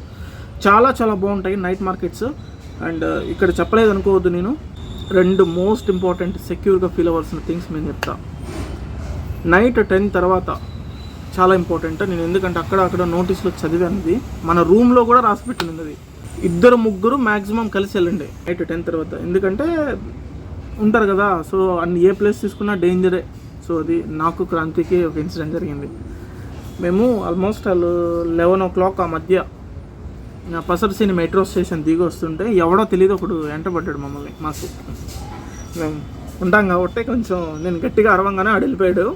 చాలా చాలా బాగుంటాయి నైట్ మార్కెట్స్. అండ్ ఇక్కడ చెప్పలేదు అనుకోవద్దు, నేను 2 మోస్ట్ ఇంపార్టెంట్ సెక్యూర్గా ఫీల్ అవ్వాల్సిన థింగ్స్ నేను చెప్తా. నైట్ 10 తర్వాత చాలా ఇంపార్టెంట్. నేను ఎందుకంటే అక్కడ నోటీస్లో చదివాను, ఇది మన రూమ్లో కూడా రాసి పెట్టింది అది. 2-3 మ్యాక్సిమం కలిసి వెళ్ళండి నైట్ 10 తర్వాత. ఎందుకంటే ఉంటారు కదా, సో అన్ని ఏ ప్లేస్ తీసుకున్నా డేంజరే. సో అది నాకు క్రాంతికి ఒక ఇన్సిడెంట్ జరిగింది. మేము ఆల్మోస్ట్ 11 o'clock ఆ మధ్య పసర్సీని మెట్రో స్టేషన్ దిగి వస్తుంటే ఎవడో తెలియదు ఒకడు వెంటబడ్డాడు మమ్మల్ని. మాకు మేము ఉంటాం కాబట్టి కొంచెం నేను గట్టిగా అరవంగానే ఆడు వెళ్ళిపోయాడు.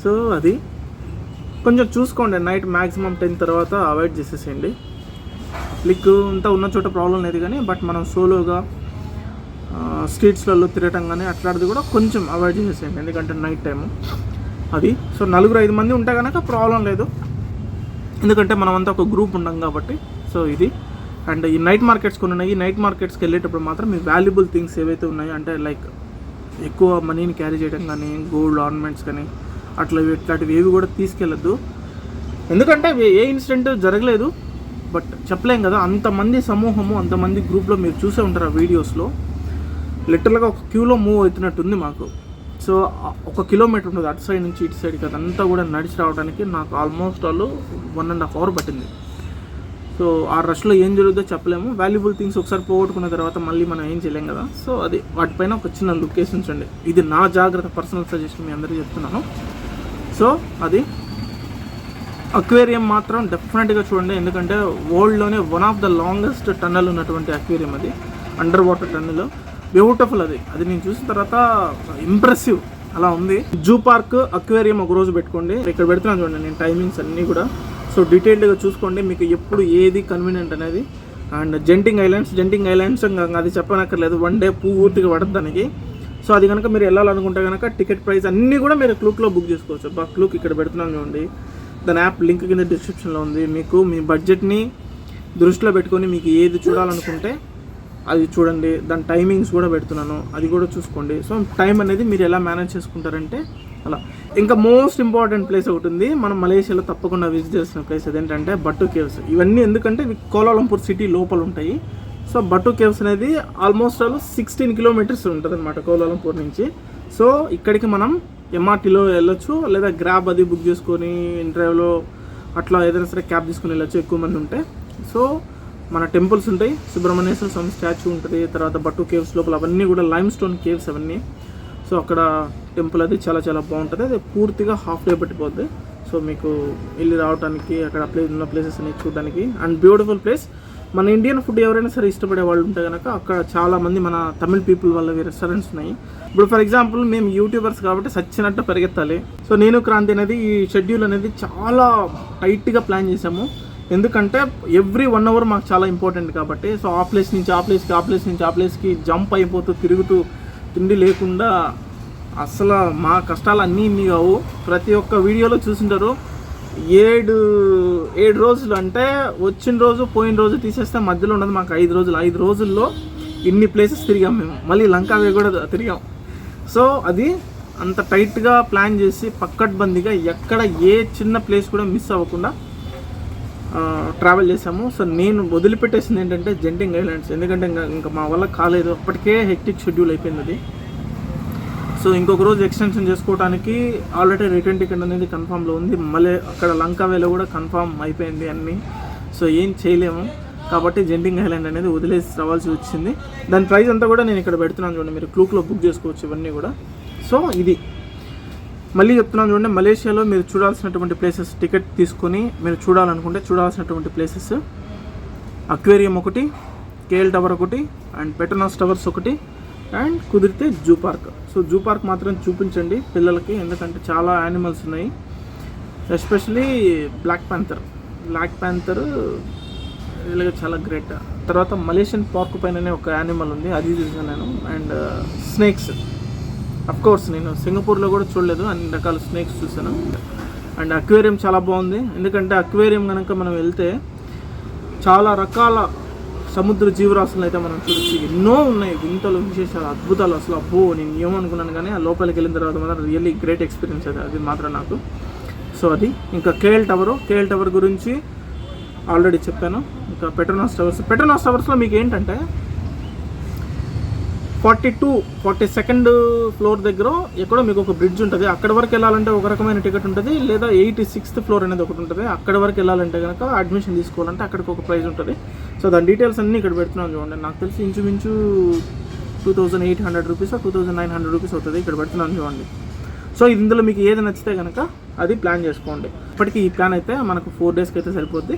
సో అది కొంచెం చూసుకోండి, నైట్ మ్యాక్సిమం 10 తర్వాత అవాయిడ్ చేసేసేయండి. లిక్ అంతా ఉన్న చోట ప్రాబ్లం లేదు కానీ, బట్ మనం సోలోగా స్ట్రీట్స్లలో తిరగటం కానీ అట్లాంటిది కూడా కొంచెం అవాయిడ్ చేసేసేయండి, ఎందుకంటే నైట్ టైము అది. సో 4-5 మంది ఉంటే కనుక ప్రాబ్లం లేదు, ఎందుకంటే మనమంతా ఒక గ్రూప్ ఉన్నాం కాబట్టి. సో ఇది. అండ్ ఈ నైట్ మార్కెట్స్ కొన్ని ఉన్నాయి. ఈ నైట్ మార్కెట్స్కి వెళ్ళేటప్పుడు మాత్రం మీ వాల్యుబుల్ థింగ్స్ ఏవైతే ఉన్నాయో, అంటే లైక్ ఎక్కువ మనీని క్యారీ చేయడం కానీ, గోల్డ్ ఆర్నమెంట్స్ కానీ ఇట్లాంటివి ఏవి కూడా తీసుకెళ్ళద్దు. ఎందుకంటే ఏ ఇన్సిడెంట్ జరగలేదు, బట్ చెప్పలేం కదా. అంతమంది సమూహము, అంతమంది గ్రూప్లో మీరు చూసే ఉంటారు ఆ వీడియోస్లో. లిటరల్గా ఒక క్యూలో మూవ్ అవుతున్నట్టుంది మాకు. సో 1 kilometer ఉంటుంది అటు సైడ్ నుంచి ఇటు సైడ్కి, అదంతా కూడా నడిచి రావడానికి నాకు ఆల్మోస్ట్ 1.5 hours పట్టింది. సో ఆ రష్లో ఏం జరుగుతుందో చెప్పలేము. వాల్యుబుల్ థింగ్స్ ఒకసారి పోగొట్టుకున్న తర్వాత మళ్ళీ మనం ఏం చేయలేం కదా. సో అది వాటిపైన ఒక చిన్న లుక్ వేసి ఉంచండి. ఇది నా జాగ్రత్త, పర్సనల్ సజెషన్ మీ అందరికీ చెప్తున్నాను. సో అది. అక్వేరియం మాత్రం డెఫినెట్గా చూడండి, ఎందుకంటే వరల్డ్లోనే one of the longest tunnel ఉన్నటువంటి అక్వేరియం అది, అండర్ వాటర్ టన్నల్. బ్యూటిఫుల్ అది నేను చూసిన తర్వాత ఇంప్రెసివ్ అలా ఉంది. జూ పార్క్, అక్వేరియం ఒక రోజు పెట్టుకోండి. ఇక్కడ పెడుతున్నాను చూడండి నేను టైమింగ్స్ అన్నీ కూడా. సో డీటెయిల్డ్గా చూసుకోండి మీకు ఎప్పుడు ఏది కన్వీనియంట్ అనేది. అండ్ జెంటింగ్ ఐలాండ్స్ అది చెప్పనక్కర్లేదు, 1 day పూర్తిగా పడుతుంది దానికి. సో అది కనుక మీరు వెళ్ళాలనుకుంటే కనుక టికెట్ ప్రైస్ అన్నీ కూడా మీరు క్లూక్లో బుక్ చేసుకోవచ్చు. క్లూక్ ఇక్కడ పెడుతున్నాను చూడండి, దాని యాప్ లింక్ కింద డిస్క్రిప్షన్లో ఉంది. మీకు మీ బడ్జెట్ని దృష్టిలో పెట్టుకొని మీకు ఏది చూడాలనుకుంటే అది చూడండి. దాని టైమింగ్స్ కూడా పెడుతున్నాను, అది కూడా చూసుకోండి. సో టైం అనేది మీరు ఎలా మేనేజ్ చేసుకుంటారంటే అలా. ఇంకా మోస్ట్ ఇంపార్టెంట్ ప్లేస్ ఒకటి ఉంది, మనం మలేషియాలో తప్పకుండా విజిట్ చేసిన ప్లేస్ అదేంటంటే బట్టు కేవ్స్. ఇవన్నీ ఎందుకంటే ఇవి కోలాలంపూర్ సిటీ లోపల ఉంటాయి. సో బట్టు కేవ్స్ అనేది ఆల్మోస్ట్ 16 kilometers ఉంటుంది అనమాట కోలాలంపూర్ నుంచి. సో ఇక్కడికి మనం MRTలో వెళ్ళొచ్చు, లేదా గ్రాబ్ అది బుక్ చేసుకొని డ్రైవ్లో అట్లా ఏదైనా సరే క్యాబ్ తీసుకుని వెళ్ళొచ్చు ఎక్కువ మంది ఉంటే. సో మన టెంపుల్స్ ఉంటాయి, సుబ్రహ్మణ్యేశ్వర స్వామి స్టాచ్యూ ఉంటుంది, తర్వాత బట్టు కేవ్స్ లోపల అవన్నీ కూడా లైమ్ స్టోన్ కేవ్స్ అవన్నీ. సో అక్కడ టెంపుల్ అది చాలా చాలా బాగుంటుంది. అది పూర్తిగా ½ day పట్టిపోద్ది. సో మీకు వెళ్ళి రావడానికి అక్కడ ఉన్న ప్లేసెస్ అన్ని చూడడానికి. And beautiful place. మన ఇండియన్ ఫుడ్ ఎవరైనా సరే ఇష్టపడే వాళ్ళు ఉంటే కనుక అక్కడ చాలామంది మన తమిళ్ పీపుల్ వాళ్ళవి రెస్టారెంట్స్ ఉన్నాయి. ఇప్పుడు ఫర్ ఎగ్జాంపుల్ మేము యూట్యూబర్స్ కాబట్టి సచ్చినట్టు పరిగెత్తాలి. సో నేను క్రాంతి అనేది ఈ షెడ్యూల్ అనేది చాలా టైట్గా ప్లాన్ చేసాము, ఎందుకంటే ఎవ్రీ 1 hour మాకు చాలా ఇంపార్టెంట్ కాబట్టి. సో ఆ ప్లేస్ నుంచి ఆ ప్లేస్కి, ఆ ప్లేస్ నుంచి ఆ ప్లేస్కి జంప్ అయిపోతూ తిరుగుతూ తిండి లేకుండా అసలు మా కష్టాలు అన్నీ ఇన్ని కావు. ప్రతి ఒక్క వీడియోలో చూసింటారు 7 రోజులు, అంటే వచ్చిన రోజు పోయిన రోజు తీసేస్తే మధ్యలో ఉన్నది మాకు 5 రోజులు. 5 రోజుల్లో ఇన్ని ప్లేసెస్ తిరిగాం మేము, మళ్ళీ లంకావే కూడా తిరిగాం. సో అది అంత టైట్గా ప్లాన్ చేసి పక్కడ్బందీగా ఎక్కడ ఏ చిన్న ప్లేస్ కూడా మిస్ అవ్వకుండా ట్రావెల్ చేసాము. సో నేను వదిలిపెట్టేసింది ఏంటంటే జెంటింగ్ ఐలాండ్స్, ఎందుకంటే ఇంకా మా వల్ల కాలేదు, అప్పటికే హెక్టిక్ షెడ్యూల్ అయిపోయింది అది. సో ఇంకొక రోజు ఎక్స్టెన్షన్ చేసుకోవడానికి ఆల్రెడీ రిటర్న్ టికెట్ అనేది కన్ఫామ్లో ఉంది. మళ్ళీ అక్కడ లంకావేలో కూడా కన్ఫామ్ అయిపోయింది అన్నీ. సో ఏం చేయలేము కాబట్టి జెంటింగ్ ఐలాండ్ అనేది వదిలేసి రావాల్సి వచ్చింది. దాని ప్రైస్ అంతా కూడా నేను ఇక్కడ పెడుతున్నాను చూడండి, మీరు క్లూక్లో బుక్ చేసుకోవచ్చు ఇవన్నీ కూడా. సో ఇది మళ్ళీ చెప్తున్నాను చూడండి, మలేషియాలో మీరు చూడాల్సినటువంటి ప్లేసెస్ టికెట్ తీసుకొని మీరు చూడాలనుకుంటే చూడాల్సినటువంటి ప్లేసెస్ అక్వేరియం ఒకటి, KL టవర్ ఒకటి, అండ్ పెట్రోనాస్ టవర్స్ ఒకటి, అండ్ కుదిరితే zoo park. So zoo park మాత్రం చూపించండి పిల్లలకి, ఎందుకంటే చాలా యానిమల్స్ ఉన్నాయి, ఎస్పెషలీ బ్లాక్ ప్యాంథర్ ఇలాగ చాలా గ్రేట్. తర్వాత మలేషియన్ పార్క్ పైననే ఒక యానిమల్ ఉంది, అది చూసాను నేను. అండ్ స్నేక్స్, అఫ్కోర్స్ నేను సింగపూర్లో కూడా చూడలేదు, అన్ని రకాల స్నేక్స్ చూసాను. అండ్ అక్వేరియం చాలా బాగుంది, ఎందుకంటే అక్వేరియం కనుక మనం వెళ్తే చాలా రకాల సముద్ర జీవరాశులను అయితే మనం చూసి ఎన్నో ఉన్నాయి, వింతలు, విశేషాలు, అద్భుతాలు. అసలు అబ్బో నేను ఏమనుకున్నాను కానీ ఆ లోపలికి వెళ్ళిన తర్వాత మాత్రం రియల్లీ గ్రేట్ ఎక్స్పీరియన్స్ అది మాత్రం నాకు. సో అది. ఇంకా KL టవర్ గురించి ఆల్రెడీ చెప్పాను. ఇంకా పెట్రోనాస్ టవర్స్లో మీకు ఏంటంటే 42nd ఫ్లోర్ దగ్గర ఎక్కడో మీకు ఒక బ్రిడ్జ్ ఉంటుంది. అక్కడ వరకు వెళ్ళాలంటే ఒక రకమైన టికెట్ ఉంటుంది, లేదా 86th ఫ్లోర్ అనేది ఒకటి ఉంటుంది. అక్కడ వరకు వెళ్ళాలంటే కనుక అడ్మిషన్ తీసుకోవాలంటే అక్కడికి ఒక ప్రైస్ ఉంటుంది. సో దాని డీటెయిల్స్ అన్నీ ఇక్కడ పెడుతున్నాను చూడండి. నాకు తెలిసి ఇంచుమించు 2800 రూపీస్ 2900 రూపీస్ అవుతుంది. ఇక్కడ పెడుతున్నాను చూడండి. సో ఇందులో మీకు ఏది నచ్చితే కనుక అది ప్లాన్ చేసుకోండి. ఇప్పటికీ ఈ ప్లాన్ అయితే మనకు 4 డేస్కి అయితే సరిపోద్ది.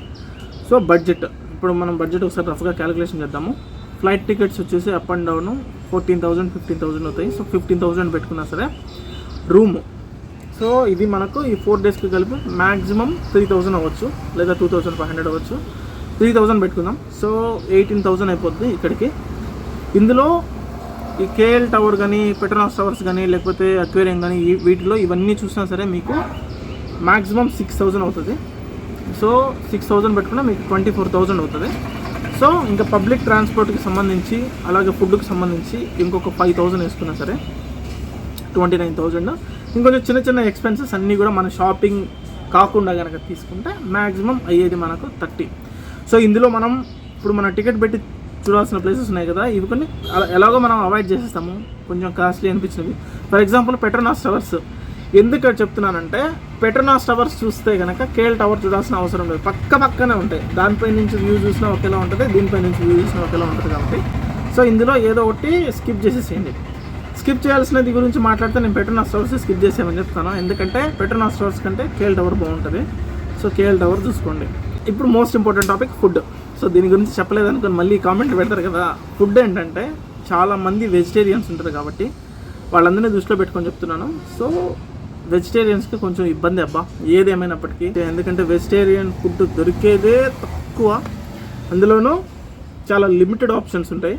సో బడ్జెట్, ఇప్పుడు మనం బడ్జెట్ ఒకసారి రఫ్గా క్యాలిక్యులేషన్ చేద్దాము. ఫ్లైట్ టికెట్స్ వచ్చేసి అప్ అండ్ డౌన్ 14,000 15,000 అవుతాయి. సో 15,000 పెట్టుకున్నా సరే రూము. సో ఇది మనకు ఈ 4 డేస్కి కలిపి మ్యాక్సిమం 3,000 అవ్వచ్చు, లేదా 2,500 అవ్వచ్చు. 3,000 పెట్టుకుందాం. సో 18,000 అయిపోద్ది ఇక్కడికి. ఇందులో ఈ కేఎల్ టవర్ కానీ, పెట్రోనాస్ టవర్స్ కానీ, లేకపోతే అక్వేరియం కానీ, వీటిలో ఇవన్నీ చూసినా సరే మీకు మ్యాక్సిమం 6,000 అవుతుంది. సో 6,000 పెట్టుకున్నా మీకు 24,000 అవుతుంది. సో ఇంకా పబ్లిక్ ట్రాన్స్పోర్ట్కి సంబంధించి, అలాగే ఫుడ్కి సంబంధించి ఇంకొక 5,000 వేసుకున్నా సరే 29,000. ఇంకొంచెం చిన్న చిన్న ఎక్స్పెన్సెస్ అన్నీ కూడా మన షాపింగ్ కాకుండా కనుక తీసుకుంటే మ్యాక్సిమం అయ్యేది మనకు 30. సో ఇందులో మనం ఇప్పుడు మన టికెట్ పెట్టి చూడాల్సిన ప్లేసెస్ ఉన్నాయి కదా, ఇవి కొన్ని ఎలాగో మనం అవాయిడ్ చేసేస్తాము, కొంచెం కాస్ట్లీ అనిపించినవి. For example Petronas towers. ఎందుకు చెప్తున్నానంటే, పెట్రోనాస్ టవర్స్ చూస్తే కనుక కేఎల్ టవర్ చూడాల్సిన అవసరం లేదు, పక్కనే ఉంటాయి. దానిపై నుంచి వ్యూ చూసినా ఒకేలా ఉంటుంది, దీనిపై నుంచి వ్యూ చూసినా ఒకేలా ఉంటుంది కాబట్టి సో ఇందులో ఏదో ఒకటి స్కిప్ చేసేసేయండి. స్కిప్ చేయాల్సినది గురించి మాట్లాడితే నేను పెట్రోనాస్ టవర్స్ స్కిప్ చేసామని చెప్తాను. ఎందుకంటే పెట్రోనాస్ టవర్స్ కంటే కేఎల్ టవర్ బాగుంటుంది. సో కేఎల్ టవర్ చూసుకోండి. ఇప్పుడు most important topic food. So దీని గురించి చెప్పలేదనుకొని మళ్ళీ కామెంట్ పెడతారు కదా. ఫుడ్ ఏంటంటే, చాలామంది వెజిటేరియన్స్ ఉంటారు కాబట్టి వాళ్ళందరినీ దృష్టిలో పెట్టుకొని చెప్తున్నాను. సో వెజిటేరియన్స్కి కొంచెం ఇబ్బంది అబ్బా ఏదేమైనప్పటికీ, ఎందుకంటే వెజిటేరియన్ ఫుడ్ దొరికేదే తక్కువ, అందులోనూ చాలా లిమిటెడ్ ఆప్షన్స్ ఉంటాయి.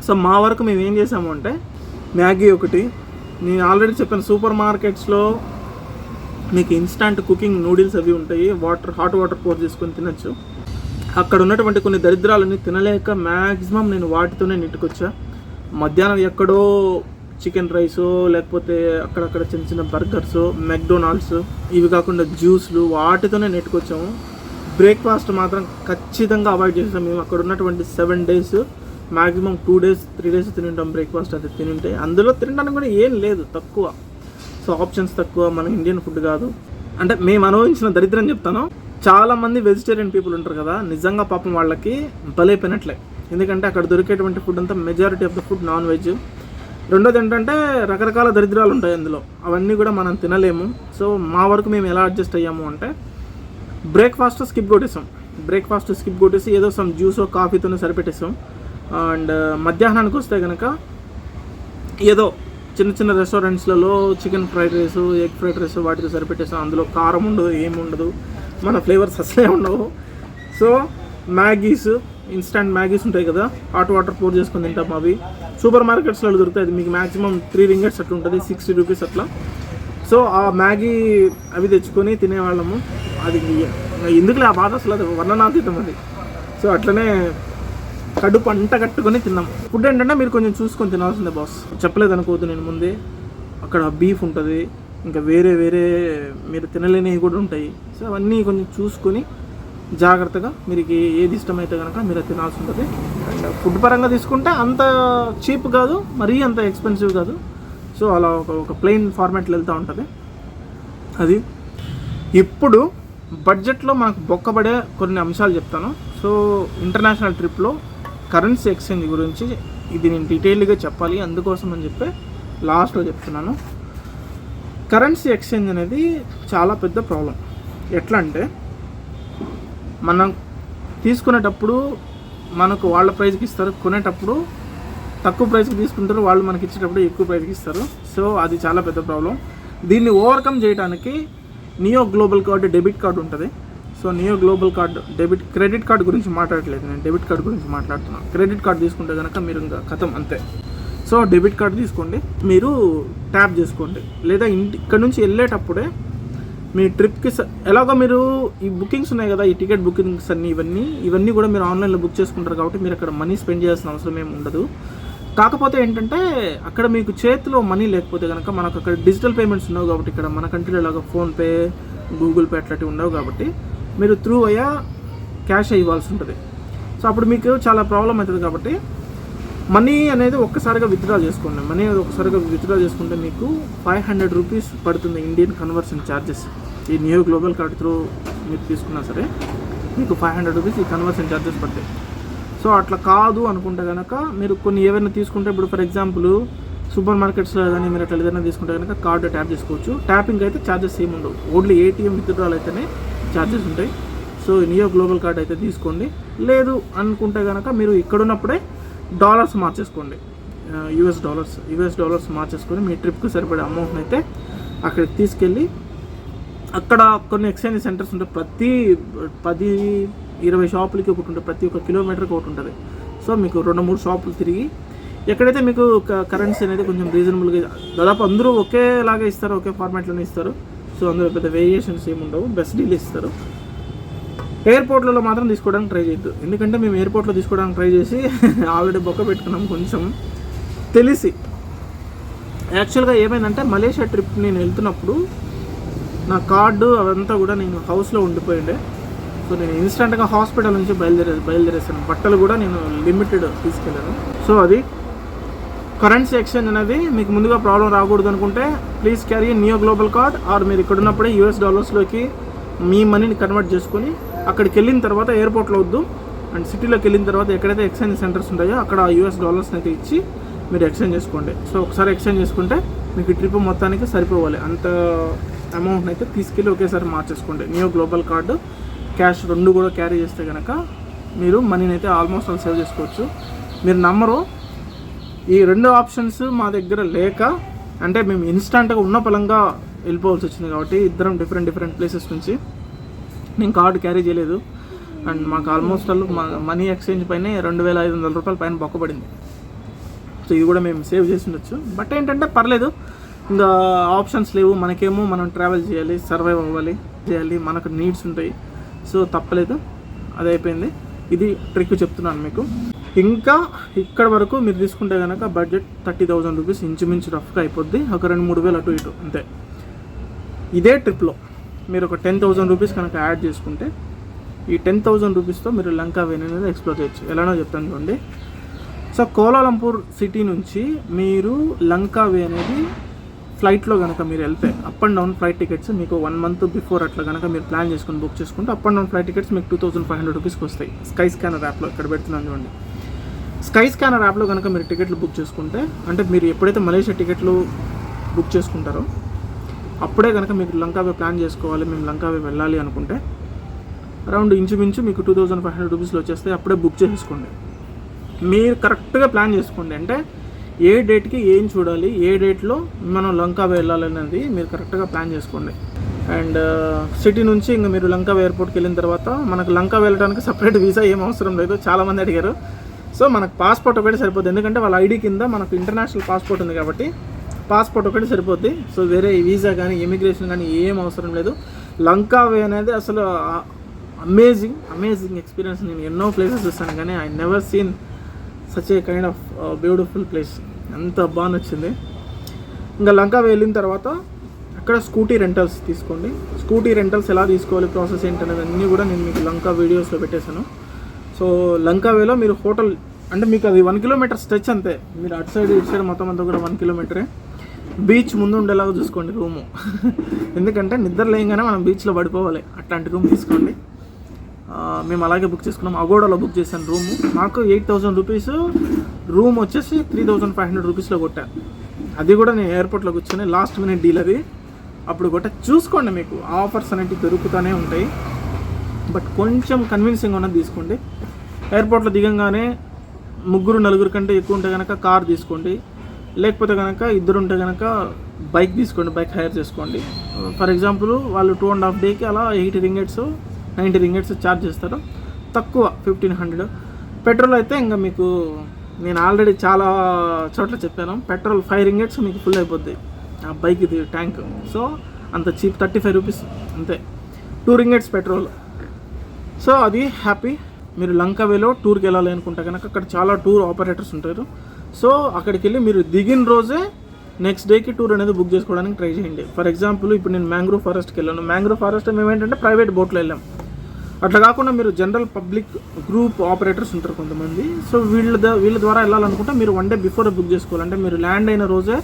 సో మా వరకు మేము ఏం చేసాము అంటే, మ్యాగీ ఒకటి, నేను ఆల్రెడీ చెప్పాను, సూపర్ మార్కెట్స్లో మీకు ఇన్స్టాంట్ కుకింగ్ నూడిల్స్ అవి ఉంటాయి, హాట్ వాటర్ పోర్ చేసుకొని తినచ్చు. అక్కడ ఉన్నటువంటి కొన్ని దరిద్రాలని తినలేక మ్యాక్సిమం నేను వాటితోనే నెట్టుకొచ్చా. మధ్యాహ్నం ఎక్కడో చికెన్ రైసు, లేకపోతే అక్కడక్కడ చిన్న చిన్న బర్గర్స్, మెక్డొనాల్డ్స్, ఇవి కాకుండా జ్యూస్లు, వాటితోనే నెట్టుకొచ్చాము. బ్రేక్ఫాస్ట్ మాత్రం ఖచ్చితంగా అవాయిడ్ చేసాం. మేము అక్కడ ఉన్నటువంటి 7 days మ్యాక్సిమం 2 days 3 days తింటాం బ్రేక్ఫాస్ట్. అది తింటే అందులో తినడానికి కూడా ఏం లేదు, తక్కువ. సో ఆప్షన్స్ తక్కువ, మన ఇండియన్ ఫుడ్ కాదు. అంటే మేము అనుభవించిన దరిద్రం చెప్తాను. చాలామంది వెజిటేరియన్ పీపుల్ ఉంటారు కదా, నిజంగా పాపం వాళ్ళకి బలైపోయినట్లే. ఎందుకంటే అక్కడ దొరికేటువంటి ఫుడ్ అంతా majority of the food non veg. రెండోది ఏంటంటే, రకరకాల దరిద్రాలు ఉంటాయి అందులో, అవన్నీ కూడా మనం తినలేము. సో మా వరకు మేము ఎలా అడ్జస్ట్ అయ్యాము అంటే, బ్రేక్ఫాస్ట్ స్కిప్ కొట్టేసి ఏదో సమ్ జ్యూసో కాఫీతోనే సరిపెట్టేసాం. అండ్ మధ్యాహ్నానికి వస్తే కనుక ఏదో చిన్న చిన్న రెస్టారెంట్స్లలో chicken fried rice, egg fried rice వాటితో సరిపెట్టేసాం. అందులో కారం ఉండదు, ఏముండదు, మన ఫ్లేవర్స్ అసలే ఉండవు. సో మ్యాగీస్, ఇన్స్టాంట్ మ్యాగీస్ ఉంటాయి కదా, హాట్ వాటర్ పోర్ చేసుకొని తింటాం. అవి సూపర్ మార్కెట్స్లో దొరుకుతాయి. అది మీకు మ్యాక్సిమం 3 ringgits అట్లా ఉంటుంది, 60 rupees అట్లా. సో ఆ మ్యాగీ అవి తెచ్చుకొని తినేవాళ్ళము. అది ఎందుకులే ఆ బాధ, అసలు అది వర్ణనాతీతం అది. సో అట్లనే కడుపు అంట కట్టుకొని తిన్నాం. ఫుడ్ ఏంటంటే మీరు కొంచెం చూసుకొని తినాల్సిందే బాస్, చెప్పలేదు అనుకోవద్దు నేను ముందే. అక్కడ బీఫ్ ఉంటుంది, ఇంకా వేరే మీరు తినలేనివి కూడా ఉంటాయి. సో అవన్నీ కొంచెం చూసుకొని జాగ్రత్తగా మీరు ఏది ఇష్టమైతే కనుక మీరు తినాల్సి ఉంటుంది. అండ్ ఫుడ్ పరంగా తీసుకుంటే అంత చీప్ కాదు, మరీ అంత ఎక్స్పెన్సివ్ కాదు. సో అలా ఒక ప్లెయిన్ ఫార్మాట్లో వెళ్తూ ఉంటుంది అది. ఇప్పుడు బడ్జెట్లో మనకు బొక్కబడే కొన్ని అంశాలు చెప్తాను. సో ఇంటర్నేషనల్ ట్రిప్లో కరెన్సీ ఎక్స్చేంజ్ గురించి ఇది నేను డీటెయిల్గా చెప్పాలి, అందుకోసం అని చెప్పి లాస్ట్లో చెప్తున్నాను. కరెన్సీ ఎక్స్చేంజ్ అనేది చాలా పెద్ద ప్రాబ్లం. ఎట్లా అంటే, మనం తీసుకునేటప్పుడు మనకు వాళ్ళ ప్రైస్కి ఇస్తారు, కొనేటప్పుడు తక్కువ ప్రైస్కి తీసుకుంటారు, వాళ్ళు మనకి ఇచ్చేటప్పుడు ఎక్కువ ప్రైస్కి ఇస్తారు. సో అది చాలా పెద్ద ప్రాబ్లం. దీన్ని ఓవర్కమ్ చేయడానికి Niyo global card debit card ఉంటుంది. So Niyo global card credit card గురించి మాట్లాడట్లేదు నేను, డెబిట్ కార్డ్ గురించి మాట్లాడుతున్నాను. క్రెడిట్ కార్డ్ తీసుకుంటే కనుక మీరు ఇంకా కథం అంతే. సో డెబిట్ కార్డ్ తీసుకోండి, మీరు ట్యాప్ చేసుకోండి, లేదా ఇక్కడ నుంచి వెళ్ళేటప్పుడే మీ ట్రిప్కి ఎలాగో మీరు ఈ బుకింగ్స్ ఉన్నాయి కదా, ఈ టికెట్ బుకింగ్స్ ఇవన్నీ కూడా మీరు ఆన్లైన్లో బుక్ చేసుకుంటారు కాబట్టి మీరు అక్కడ మనీ స్పెండ్ చేయాల్సిన అవసరం ఏమి ఉండదు. కాకపోతే ఏంటంటే, అక్కడ మీకు చేతిలో మనీ లేకపోతే కనుక, మనకు అక్కడ డిజిటల్ పేమెంట్స్ ఉండవు కాబట్టి, ఇక్కడ మన కంట్రీలో లాగా ఫోన్పే, గూగుల్ పే అట్లాంటివి ఉండవు కాబట్టి మీరు త్రూ అయ్యా క్యాష్ ఇవ్వాల్సి ఉంటుంది. సో అప్పుడు మీకు చాలా ప్రాబ్లం అవుతుంది. కాబట్టి మనీ అనేది ఒక్కసారిగా విత్డ్రా చేసుకోండి. మనీ అనేది ఒక్కసారిగా విత్డ్రా చేసుకుంటే మీకు 500 రూపీస్ పడుతుంది ఇండియన్ కన్వర్షన్ ఛార్జెస్. ఈ నియో గ్లోబల్ కార్డ్ త్రూ మీరు తీసుకున్నా సరే మీకు 500 రూపీస్ ఈ కన్వర్షన్ ఛార్జెస్ పడతాయి. సో అట్లా కాదు అనుకుంటే కనుక మీరు కొన్ని ఏవైనా తీసుకుంటే, ఇప్పుడు ఫర్ ఎగ్జాంపుల్ సూపర్ మార్కెట్స్లో కానీ మీరు అట్లా ఏదైనా తీసుకుంటే కనుక కార్డు ట్యాప్ చేసుకోవచ్చు. ట్యాపింగ్ అయితే ఛార్జెస్ ఏమి ఉండవు, ఓన్లీ ఏటీఎం విత్డ్రాల్ అయితేనే ఛార్జెస్ ఉంటాయి. సో నియో గ్లోబల్ కార్డ్ అయితే తీసుకోండి. లేదు అనుకుంటే కనుక మీరు ఇక్కడున్నప్పుడే డాలర్స్ మార్చేసుకోండి, యూఎస్ డాలర్స్ మార్చేసుకొని మీ ట్రిప్కి సరిపడే అమౌంట్ని అయితే అక్కడికి తీసుకెళ్ళి అక్కడ కొన్ని ఎక్స్చేంజ్ సెంటర్స్ ఉంటాయి. ప్రతి 10-20 షాపులకి ఒకటి ఉంటుంది, ప్రతి ఒక్క కిలోమీటర్కి ఒకటి ఉంటుంది. సో మీకు 2-3 షాపులు తిరిగి ఎక్కడైతే మీకు కరెన్సీ అనేది కొంచెం రీజనబుల్గా, దాదాపు అందరూ ఒకేలాగా ఇస్తారు, ఒకే ఫార్మాట్లోనే ఇస్తారు. సో అందులో పెద్ద వేరియేషన్స్ ఏమి ఉండవు, బెస్ట్ డీల్ ఇస్తారు. ఎయిర్పోర్ట్లలో మాత్రం తీసుకోవడానికి ట్రై చేయొద్దు, ఎందుకంటే మేము ఎయిర్పోర్ట్లో తీసుకోవడానికి ట్రై చేసి ఆల్రెడీ బొక్క పెట్టుకున్నాం కొంచెం తెలిసి. యాక్చువల్గా ఏమైందంటే మలేషియా ట్రిప్ నేను వెళ్తున్నప్పుడు నా కార్డు అవంతా కూడా నేను హౌస్లో ఉండిపోయిండే. సో నేను ఇన్స్టెంట్గా హాస్పిటల్ నుంచి బయలుదేరేసాను. బట్టలు కూడా నేను లిమిటెడ్ తీసుకెళ్ళాను. సో అది కరెన్సీ ఎక్స్చేంజ్ అనేది మీకు ముందుగా ప్రాబ్లం రాకూడదు అనుకుంటే please carry neo global card, or మీరు ఇక్కడ ఉన్నప్పుడే యూఎస్ డాలర్స్లోకి మీ మనీని కన్వర్ట్ చేసుకొని అక్కడికి వెళ్ళిన తర్వాత ఎయిర్పోర్ట్లో వద్దు అండ్ సిటీలోకి వెళ్ళిన తర్వాత ఎక్కడైతే ఎక్స్చేంజ్ సెంటర్స్ ఉంటాయో అక్కడ యూఎస్ డాలర్స్ని అయితే ఇచ్చి మీరు ఎక్స్చేంజ్ చేసుకోండి. సో ఒకసారి ఎక్స్చేంజ్ చేసుకుంటే మీకు ట్రిప్ మొత్తానికి సరిపోవాలి, అంత అమౌంట్ని అయితే తీసుకెళ్ళి ఒకేసారి మార్చేసుకోండి. నియో గ్లోబల్ కార్డు, క్యాష్ రెండు కూడా క్యారీ చేస్తే కనుక మీరు మనీని అయితే ఆల్మోస్ట్ ఆల్ సేవ్ చేసుకోవచ్చు. మీరు నమ్మరు, ఈ 2 ఆప్షన్స్ మా దగ్గర లేక, అంటే మేము ఇన్స్టాంట్గా ఉన్న పలంగా వెళ్ళిపోవాల్సి వచ్చింది కాబట్టి ఇద్దరం డిఫరెంట్ ప్లేసెస్ నుంచి. నేను కార్డు క్యారీ చేయలేదు అండ్ మాకు ఆల్మోస్ట్ ఆల్ మా మనీ ఎక్స్చేంజ్ పైన 2,500 రూపాయల పైన బొక్కబడింది. సో ఇది కూడా మేము సేవ్ చేసి ఉండొచ్చు. బట్ ఏంటంటే పర్లేదు, ఇంకా ఆప్షన్స్ లేవు మనకేమో, మనం ట్రావెల్ చేయాలి, సర్వైవ్ అవ్వాలి, మనకు నీడ్స్ ఉంటాయి. సో తప్పలేదు, అది అయిపోయింది. ఇది ట్రిక్ చెప్తున్నాను మీకు. ఇంకా ఇక్కడ వరకు మీరు తీసుకుంటే కనుక బడ్జెట్ 30,000 రూపీస్ ఇంచుమించు రఫ్గా అయిపోద్ది, ఒక 2-3 వేలు అటు ఇటు అంతే. ఇదే ట్రిప్లో మీరు ఒక 10,000 రూపీస్ కనుక యాడ్ చేసుకుంటే ఈ 10,000 రూపీస్తో మీరు లంకా వే అనేది ఎక్స్ప్లోర్ చేయొచ్చు. ఎలానో చెప్తాను చూడండి. సో కోలాలంపూర్ సిటీ నుంచి మీరు లంకా వే అనేది ఫ్లైట్లో కనుక మీరు వెళ్తే up and down flight tickets మీకు 1 మంత్ బిఫోర్ అట్లా కనుక మీరు ప్లాన్ చేసుకుని బుక్ చేసుకుంటే up and down flight tickets మీకు 2,500 రూపీస్కి వస్తాయి. స్కై స్కానర్ యాప్లో ఇక్కడ పెడుతున్నాను చూడండి. స్కై స్కానర్ యాప్లో కనుక మీరు టికెట్లు బుక్ చేసుకుంటే, అంటే మీరు ఎప్పుడైతే మలేషియా టికెట్లు బుక్ చేసుకుంటారో అప్పుడే కనుక మీకు లంకా వే ప్లాన్ చేసుకోవాలి, మేము లంకా వే వెళ్ళాలి అనుకుంటే అరౌండ్ ఇంచుమించు మీకు 2,500 రూపీస్లో వచ్చేస్తే అప్పుడే బుక్ చేసుకోండి. మీరు కరెక్ట్గా ప్లాన్ చేసుకోండి, అంటే ఏ డేట్కి ఏం చూడాలి, ఏ డేట్లో మనం లంకా వే వెళ్ళాలనేది మీరు కరెక్ట్గా ప్లాన్ చేసుకోండి. అండ్ సిటీ నుంచి ఇంకా మీరు లంకా వే ఎయిర్పోర్ట్కి వెళ్ళిన తర్వాత మనకు లంకా వెళ్ళడానికి సపరేట్ వీసా ఏం అవసరం లేదు, చాలామంది అడిగారు. సో మనకు పాస్పోర్ట్ ఒకటి సరిపోద్ది, ఎందుకంటే వాళ్ళ ఐడి కింద మనకు ఇంటర్నేషనల్ పాస్పోర్ట్ ఉంది కాబట్టి పాస్పోర్ట్ ఒకటి సరిపోద్ది. సో వేరే వీసా కానీ ఇమిగ్రేషన్ కానీ ఏం అవసరం లేదు. లంకా వే అనేది అసలు అమేజింగ్ ఎక్స్పీరియన్స్. నేను ఎన్నో ప్లేసెస్ చూస్తాను కానీ I never seen such a kind of beautiful place. అంత బాగా నచ్చింది. ఇంకా లంకా వే వెళ్ళిన తర్వాత అక్కడ స్కూటీ రెంటల్స్ తీసుకోండి. స్కూటీ రెంటల్స్ ఎలా తీసుకోవాలి, ప్రాసెస్ ఏంటనేది అన్నీ కూడా నేను మీకు లంకా వీడియోస్లో పెట్టేశాను. సో లంకా వేలో మీరు హోటల్, అంటే మీకు అది 1 కిలోమీటర్ స్ట్రెచ్ అంతే, మీరు అటు సైడ్ ఇటు సైడ్ మొత్తం అంతా కూడా 1 కిలోమీటరే. బీచ్ ముందు ఉండేలాగా చూసుకోండి రూము, ఎందుకంటే నిద్ర లేయంగానే మనం బీచ్లో పడిపోవాలి, అట్లాంటి రూమ్ తీసుకోండి. మేము అలాగే బుక్ చేసుకున్నాం, అగోడాలో బుక్ చేశాను రూము. మాకు 8,000 రూపీస్, రూమ్ వచ్చేసి 3,500 రూపీస్లో కొట్టా. అది కూడా నేను ఎయిర్పోర్ట్లో కూర్చొని లాస్ట్ మినిట్ డీల్ అది అప్పుడు కొట్టా. చూసుకోండి, మీకు ఆఫర్స్ అనేవి దొరుకుతూనే ఉంటాయి, బట్ కొంచెం కన్విన్సింగ్ ఉన్నది తీసుకోండి. ఎయిర్పోర్ట్లో దిగంగానే 3-4 కంటే ఎక్కువ ఉంటే కనుక కార్ తీసుకోండి, లేకపోతే కనుక 2 ఉంటే కనుక బైక్ తీసుకోండి, బైక్ హైర్ చేసుకోండి. ఫర్ ఎగ్జాంపుల్ వాళ్ళు 2.5 డేకి అలా 80 రింగెట్స్ 90 రింగెట్స్ ఛార్జ్ చేస్తారు, తక్కువ 1,500. పెట్రోల్ అయితే ఇంకా మీకు నేను ఆల్రెడీ చాలా చోట్ల చెప్పాను, పెట్రోల్ 5 రింగెట్స్ మీకు ఫుల్ అయిపోద్ది ఆ బైక్ ఇది ట్యాంక్. సో అంత చీప్, 35 రూపీస్ అంతే, 2 రింగెట్స్ పెట్రోల్. సో అది హ్యాపీ. మీరు లంకా వేలో టూర్కి వెళ్ళాలి అనుకుంటే కనుక అక్కడ చాలా టూర్ ఆపరేటర్స్ ఉంటారు. సో అక్కడికి వెళ్ళి మీరు దిగిన రోజే నెక్స్ట్ డేకి టూర్ అనేది బుక్ చేసుకోవడానికి ట్రై చేయండి. ఫర్ ఎగ్జాంపుల్ ఇప్పుడు నేను మ్యాంగ్రోవ్ ఫారెస్ట్కి వెళ్ళాను. మ్యాంగ్రోవ్ ఫారెస్ట్ మేము ఏంటంటే ప్రైవేట్ బోట్లో వెళ్ళాం. అట్లా కాకుండా మీరు జనరల్ పబ్లిక్ గ్రూప్ ఆపరేటర్స్ ఉంటారు కొంతమంది. సో వీళ్ళ ద్వారా వెళ్ళాలనుకుంటే మీరు 1 day బిఫోర్ బుక్ చేసుకోవాలి. అంటే మీరు ల్యాండ్ అయిన రోజే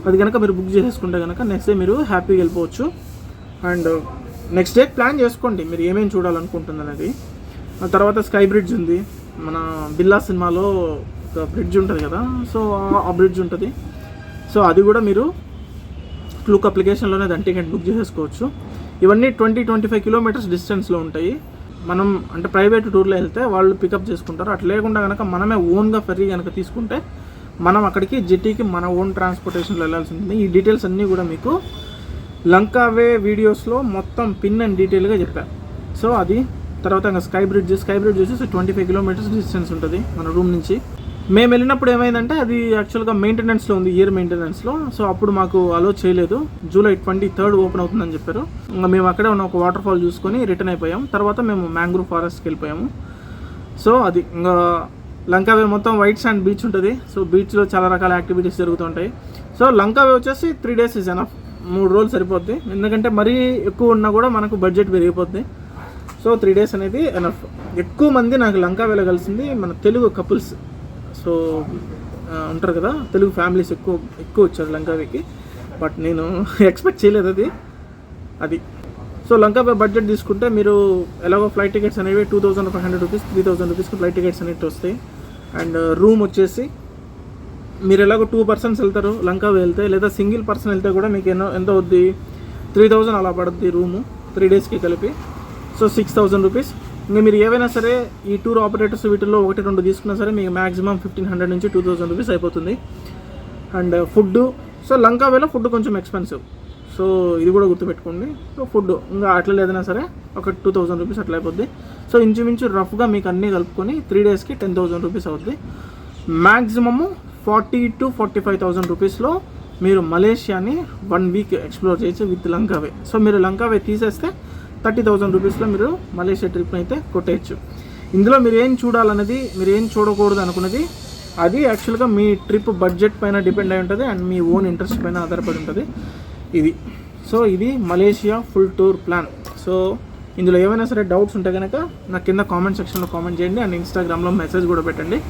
అది కనుక మీరు బుక్ చేసేసుకుంటే కనుక నెక్స్ట్ డే మీరు హ్యాపీగా వెళ్ళిపోవచ్చు. అండ్ నెక్స్ట్ డే ప్లాన్ చేసుకోండి మీరు ఏమేమి చూడాలనుకుంటుంది అనేది. ఆ తర్వాత స్కై బ్రిడ్జ్ ఉంది, మన బిల్లా సినిమాలో ఒక బ్రిడ్జ్ ఉంటుంది కదా, సో ఆ బ్రిడ్జ్ ఉంటుంది. సో అది కూడా మీరు క్లూక్ అప్లికేషన్లోనే దాని టికెట్ బుక్ చేసేసుకోవచ్చు. ఇవన్నీ 20-25 కిలోమీటర్స్ డిస్టెన్స్లో ఉంటాయి. మనం అంటే ప్రైవేట్ టూర్లో వెళ్తే వాళ్ళు పికప్ చేసుకుంటారు. అట్లా లేకుండా కనుక మనమే ఓన్గా ఫెర్రీ కనుక తీసుకుంటే మనం అక్కడికి జెట్టీకి మన ఓన్ ట్రాన్స్పోర్టేషన్లో వెళ్ళాల్సి ఉంటుంది. ఈ డీటెయిల్స్ అన్నీ కూడా మీకు లంకావే వీడియోస్లో మొత్తం పిన్ అండ్ డీటెయిల్గా చెప్పాను. సో అది తర్వాత ఇంకా స్కై బ్రిడ్జ్ వచ్చేసి 25 కిలోమీటర్స్ డిస్టెన్స్ ఉంటుంది మన రూమ్ నుంచి. మేము వెళ్ళినప్పుడు ఏమైందంటే అది యాక్చువల్గా మెయింటెనెన్స్లో ఉంది, ఇయర్ మెయింటెనెన్స్లో. సో అప్పుడు మాకు అలో చేయలేదు. July 23rd ఓపెన్ అవుతుందని చెప్పారు. ఇంకా మేము అక్కడే ఉన్న ఒక వాటర్ ఫాల్ చూసుకొని రిటర్న్ అయిపోయాం. తర్వాత మేము మ్యాంగ్రూవ్ ఫారెస్ట్కి వెళ్ళిపోయాము. సో అది ఇంకా లంకావే మొత్తం వైట్ శాండ్ బీచ్ ఉంటుంది. సో బీచ్లో చాలా రకాల యాక్టివిటీస్ జరుగుతుంటాయి. సో లంకావే వచ్చేసి 3 days ఇస్ ఎనఫ్, 3 రోజులు సరిపోద్ది. ఎందుకంటే మరీ ఎక్కువ ఉన్నా కూడా మనకు బడ్జెట్ పెరిగిపోద్ది. సో 3 days అనేది ఎనఫ్. ఎక్కువ మంది నాకు లంకావేలో కలిసింది మన తెలుగు కపుల్స్. సో ఉంటారు కదా తెలుగు ఫ్యామిలీస్ ఎక్కువ వచ్చారు లంకావేకి. బట్ నేను ఎక్స్పెక్ట్ చేయలేదు అది. సో లంకావే బడ్జెట్ తీసుకుంటే మీరు ఎలాగో ఫ్లైట్ టికెట్స్ అనేవి 2500 రూపీస్ 3000 రూపీస్కి ఫ్లైట్ టికెట్స్ అనేవి వస్తాయి. అండ్ రూమ్ వచ్చేసి మీరు ఎలాగో 2 persons వెళ్తారు లంకావే వెళ్తే, లేదా సింగిల్ పర్సన్ వెళ్తే కూడా మీకు ఎంత అవుద్ది, 3000 అలా పడుద్ది రూము 3 daysకి కలిపి. So 6000 rupees. ఇంకా మీరు ఏవైనా సరే ఈ టూర్ ఆపరేటర్స్ వీటిల్లో 1-2 తీసుకున్నా సరే మీకు మ్యాక్సిమం 1500 నుంచి 2000 రూపీస్ అయిపోతుంది. అండ్ ఫుడ్, సో లంకావేలో ఫుడ్ కొంచెం ఎక్స్పెన్సివ్. సో ఇది కూడా గుర్తుపెట్టుకోండి. సో ఫుడ్ ఇంకా అట్లా లేదన్నా సరే ఒక 2000 రూపీస్ అట్లా అయిపోద్ది. సో ఇంచుమించు రఫ్గా మీకు అన్నీ కలుపుకొని 3 daysకి 10,000 రూపీస్ అవుద్ది. మ్యాక్సిమము 40,000-45,000 రూపీస్లో మీరు మలేషియాని 1 week ఎక్స్ప్లోర్ చేయొచ్చు విత్ లంకావే. సో మీరు లంకావే తీసేస్తే 30,000 రూపీస్లో మీరు మలేషియా ట్రిప్ని అయితే కొట్టేయచ్చు. ఇందులో మీరు ఏం చూడాలనేది, మీరు ఏం చూడకూడదు అనుకున్నది అది యాక్చువల్గా మీ ట్రిప్ బడ్జెట్ పైన డిపెండ్ అయి ఉంటుంది అండ్ మీ ఓన్ ఇంట్రెస్ట్ పైన ఆధారపడి ఉంటుంది ఇది. సో ఇది Malaysia full tour plan. So ఇందులో ఏమైనా సరే డౌట్స్ ఉంటే కనుక నాకు కింద కామెంట్ సెక్షన్లో కామెంట్ చేయండి అండ్ ఇన్స్టాగ్రామ్లో మెసేజ్ కూడా పెట్టండి.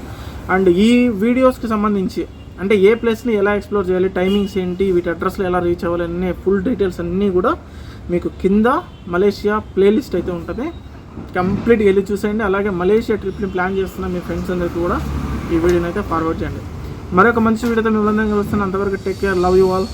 అండ్ ఈ వీడియోస్కి సంబంధించి అంటే ఏ ప్లేస్ని ఎలా ఎక్స్ప్లోర్ చేయాలి, టైమింగ్స్ ఏంటి, వీటి అడ్రస్లో ఎలా రీచ్ అవ్వాలి అనే ఫుల్ డీటెయిల్స్ అన్నీ కూడా మీకు కింద మలేషియా ప్లేలిస్ట్ అయితే ఉంటుంది. కంప్లీట్గా వెళ్ళి చూసేయండి. అలాగే మలేషియా ట్రిప్ని ప్లాన్ చేస్తున్న మీ ఫ్రెండ్స్ అందరికీ కూడా ఈ వీడియోని అయితే ఫార్వర్డ్ చేయండి. మరొక మంచి వీడియోతో మీ అందరం కలుస్తాను. అంతవరకు take care, love you all.